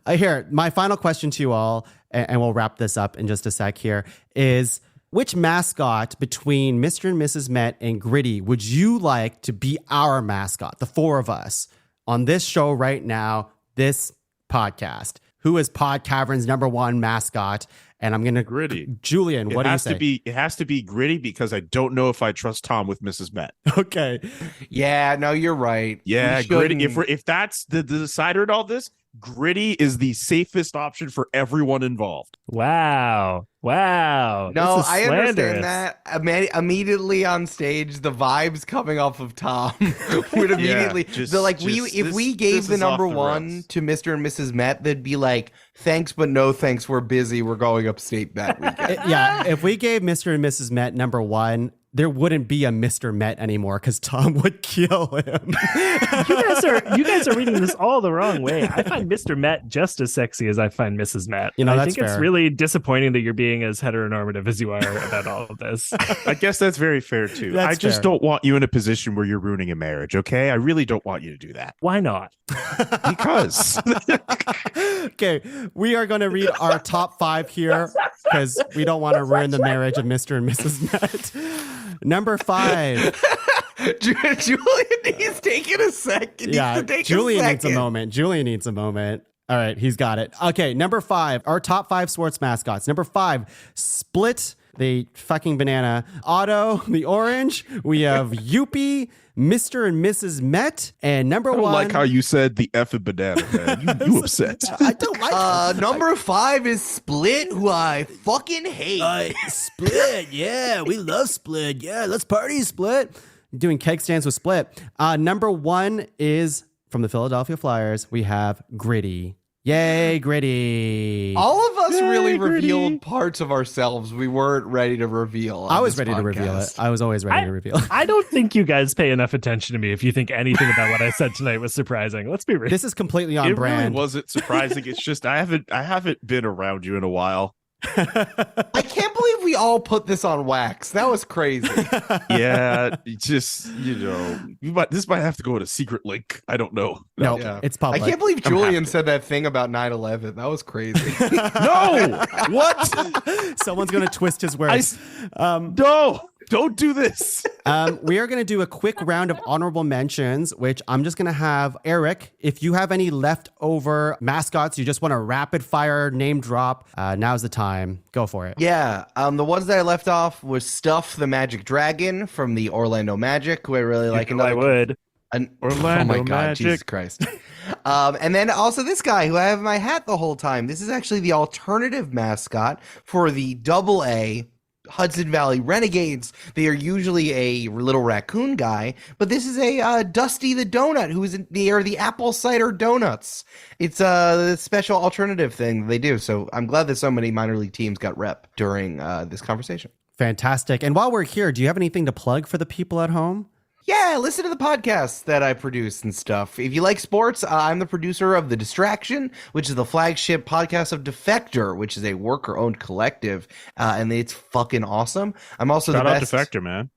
Here, my final question to you all, and we'll wrap this up in just a sec here, is which mascot between Mr. and Mrs. Met and Gritty would you like to be our mascot, the four of us, on this show right now, this podcast? Who is Pod Cavern's #1 mascot? And I'm going to... Gritty. Julian, what do you say? It has to be Gritty because I don't know if I trust Tom with Mrs. Met. Okay. Yeah, no, you're right. Yeah, Gritty. If that's the decider in all this, Gritty is the safest option for everyone involved. Wow. Wow. No, This is I slanderous. understand that. Immediately on stage, the vibes coming off of Tom would immediately if we gave the number one to Mr. and Mrs. Met, they'd be like, "Thanks, but no thanks. We're busy. We're going upstate that weekend." Yeah, if we gave Mr. and Mrs. Met number one, there wouldn't be a Mr. Met anymore because Tom would kill him. You guys are reading this all the wrong way. I find Mr. Met just as sexy as I find Mrs. Met. You know, I that's think it's fair. really disappointing that you're being as heteronormative as you are about all of this. I guess that's very fair too. That's I just fair. don't want you in a position where you're ruining a marriage, okay? I really don't want you to do that. Why not? Because Okay, we are going to read our top 5 here because we don't want to ruin the marriage of Mr. and Mrs. Met. Number 5. Julian, he's taking a second. Yeah, Julian needs a moment. Julian needs a moment. All right, he's got it. Okay, number 5, our top 5 sports mascots. Number 5, Split, the fucking banana. Otto, the orange. We have Youppi, Mr. and Mrs. Met. And number I don't 1. like how you said the effing banana, man. You upset. I don't like Number 5 is Split, who I fucking hate. Split. Yeah, we love Split. Yeah, let's party, Split. Doing keg stands with Split. Number 1 is from the Philadelphia Flyers. We have Gritty. Yay, Gritty. All of us really Gritty. revealed parts of ourselves we weren't ready to reveal. I was ready to reveal it. I was always ready to reveal it. I don't think you guys pay enough attention to me if you think anything about what I said tonight was surprising. Let's be real. This is completely on It brand. really wasn't surprising. It's just I haven't been around you in a while. I can't believe we all put this on wax. That was crazy. Yeah, it's just this might have to go in a secret link. I don't know. No, Yeah. it's I public. can't believe I'm Julian happy. said that thing about 9/11. That was crazy. No, what? Someone's going to twist his words. No, don't do this. We are going to do a quick round of honorable mentions, which I'm just going to have Eric. If you have any leftover mascots, you just want to rapid fire name drop, now's the time. Go for it. Yeah, the ones that I left off was Stuff the Magic Dragon from the Orlando Magic, who I really like. I would. Orlando oh my God, Magic. Jesus Christ. And then also this guy who I have in my hat the whole time. This is actually the alternative mascot for the AA Hudson Valley Renegades. They are usually a little raccoon guy, but this is a Dusty the Donut, they are the apple cider donuts. It's a special alternative thing they do. So I'm glad that so many minor league teams got rep during this conversation. Fantastic. And while we're here, do you have anything to plug for the people at home? Yeah, listen to the podcasts that I produce and stuff. If you like sports, I'm the producer of The Distraction, which is the flagship podcast of Defector, which is a worker-owned collective, and it's fucking awesome. I'm also Shout the out best. Defector, man.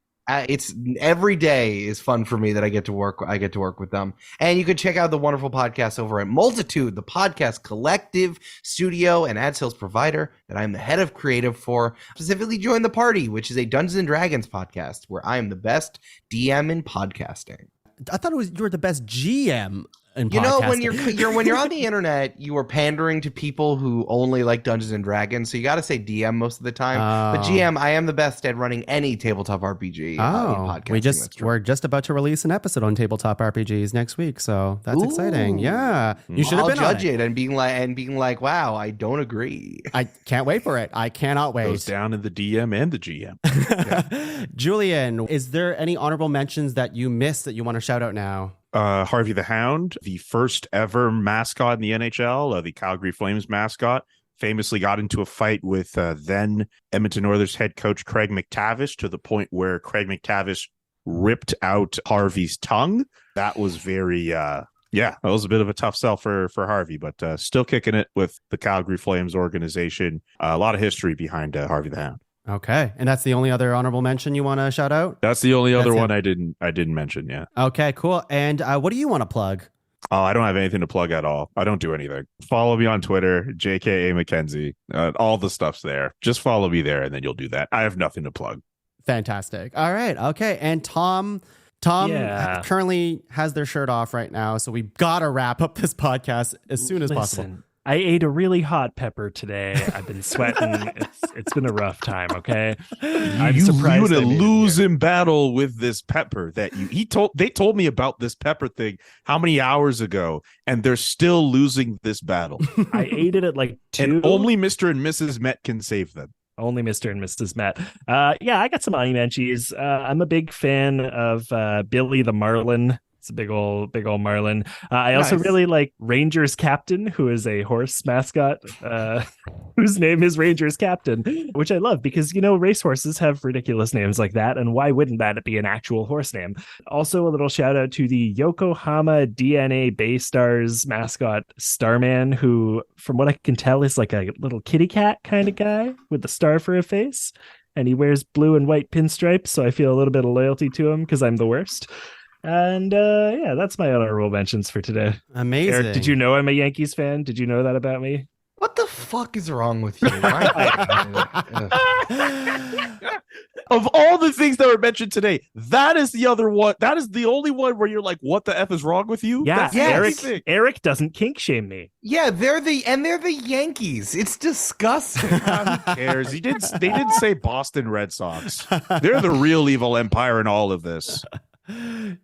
It's every day is fun for me that I get to work with them. And you can check out the wonderful podcast over at Multitude, the podcast collective, studio, and ad sales provider that I'm the head of creative for. Specifically, Join the Party, which is a Dungeons and Dragons podcast where I am the best DM in podcasting. I thought you were the best GM in You know, when podcasting. when you're on the internet, you are pandering to people who only like Dungeons and Dragons, so you got to say DM most of the time. But GM, I am the best at running any tabletop RPG. In podcasting. We're just about to release an episode on tabletop RPGs next week, so that's exciting. Yeah, you should have been judge on it and being like, wow, I don't agree. I can't wait for it. I cannot wait. Goes down in the DM and the GM. Julian, is there any honorable mentions that you missed that you want to shout out now? Harvey the Hound, the first ever mascot in the NHL, the Calgary Flames mascot, famously got into a fight with then Edmonton Oilers head coach Craig McTavish to the point where Craig McTavish ripped out Harvey's tongue. That was very, that was a bit of a tough sell for Harvey, but still kicking it with the Calgary Flames organization. A lot of history behind Harvey the Hound. Okay, and that's the only other honorable mention you want to shout out? That's the only other That's one I didn't mention. Yeah. Okay, cool. And what do you want to plug? Oh, I don't have anything to plug at all. I don't do anything. Follow me on Twitter, JKA McKenzie. All the stuff's there. Just follow me there, and then you'll do that. I have nothing to plug. Fantastic. All right. Okay. And Tom currently has their shirt off right now, so we gotta wrap up this podcast as soon as possible. I ate a really hot pepper today. I've been sweating. It's been a rough time. Okay, I'm you surprised in a I made it here. losing battle with this pepper that they told me about this pepper thing how many hours ago, and they're still losing this battle. I ate it at like 2. And only Mr. and Mrs. Met can save them. Only Mr. and Mrs. Met. Yeah, I got some honey munchies. I'm a big fan of Billy the Marlin. It's a big old Marlin. I also Nice. really like Ranger's Captain, who is a horse mascot, whose name is Ranger's Captain, which I love because, racehorses have ridiculous names like that. And why wouldn't that be an actual horse name? Also, a little shout out to the Yokohama DNA Baystars mascot, Starman, who, from what I can tell, is like a little kitty cat kind of guy with a star for a face. And he wears blue and white pinstripes. So I feel a little bit of loyalty to him because I'm the worst. And yeah, that's my honorable mentions for today. Amazing. Eric, did you know I'm a Yankees fan? Did you know that about me? What the fuck is wrong with you? Of all the things that were mentioned today, that is the other one. That is the only one where you're like, "What the f is wrong with you?" Yeah, That's the yes. only Eric. thing. Eric doesn't kink shame me. Yeah, they're the Yankees. It's disgusting. Who cares? They didn't say Boston Red Sox. They're the real evil empire in all of this.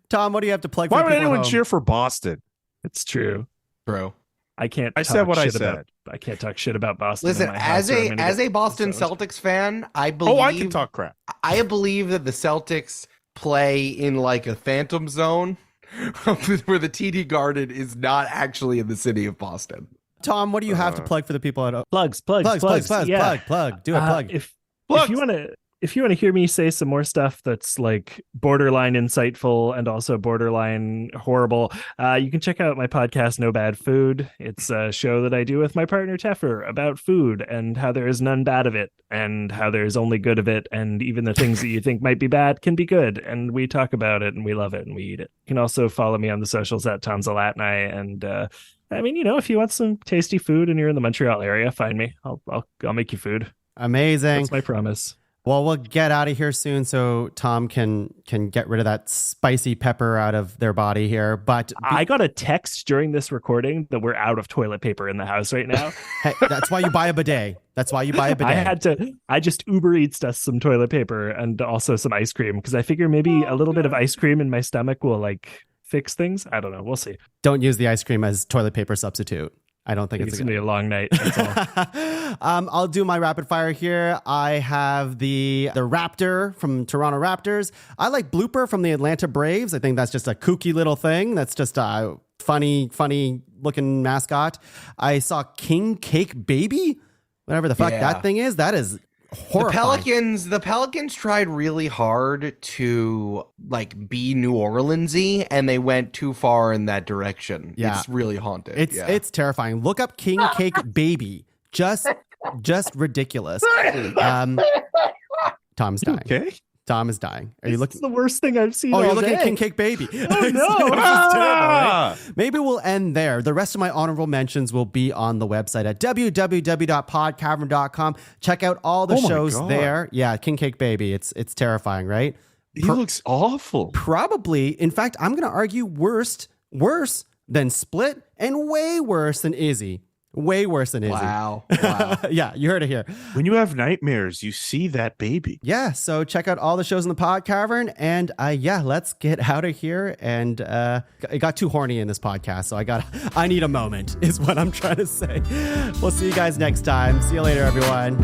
Tom, what do you have to plug for Why the would people at anyone home? cheer for Boston? It's true. Bro. I can't. I talk said what I shit said. About, I can't talk shit about Boston. Listen, in my house or I'm gonna as get a Boston stoned. Celtics fan, I believe Oh, I can talk crap. I believe that the Celtics play in like a phantom zone where the TD Garden is not actually in the city of Boston. Tom, what do you have to plug for the people at home? Plugs. Plug. Yeah. Do a plug. If you want to hear me say some more stuff that's like borderline insightful and also borderline horrible, you can check out my podcast, No Bad Food. It's a show that I do with my partner Teffer about food and how there is none bad of it and how there's only good of it. And even the things that you think might be bad can be good. And we talk about it and we love it and we eat it. You can also follow me on the socials at Tom Zalatnai. And I mean, if you want some tasty food and you're in the Montreal area, find me. I'll make you food. Amazing. That's my promise. Well, we'll get out of here soon so Tom can get rid of that spicy pepper out of their body here. But I got a text during this recording that we're out of toilet paper in the house right now. hey, that's why you buy a bidet. I just Uber Eats us some toilet paper and also some ice cream because I figure maybe a little bit of ice cream in my stomach will like fix things. I don't know. We'll see. Don't use the ice cream as toilet paper substitute. I don't think It's going to be a long night. That's all. I'll do my rapid fire here. I have the Raptor from Toronto Raptors. I like Blooper from the Atlanta Braves. I think that's just a kooky little thing. That's just a funny looking mascot. I saw King Cake Baby, whatever the fuck that thing is. That is horrifying. The Pelicans tried really hard to like be New Orleans-y and they went too far in that direction. Yeah. It's really haunted. It's terrifying. Look up King Cake Baby. Just ridiculous. Tom's dying. Okay. Tom is dying. Are you looking? It's the worst thing I've seen. Oh, you're all looking at day. King Cake Baby. Oh, no. This is terrible, right? Ah! Maybe we'll end there. The rest of my honorable mentions will be on the website at www.podcavern.com. Check out all the Oh my shows God. there. Yeah, King Cake Baby. It's terrifying, right? He looks awful. Probably, in fact, I'm going to argue worse than Split and way worse than Izzy. Way worse than Izzy. Wow. Yeah, you heard it here. When you have nightmares, you see that baby. Yeah, so check out all the shows in the Pod Cavern, and let's get out of here. And it got too horny in this podcast, so I need a moment, is what I'm trying to say. We'll see you guys next time. See you later, everyone.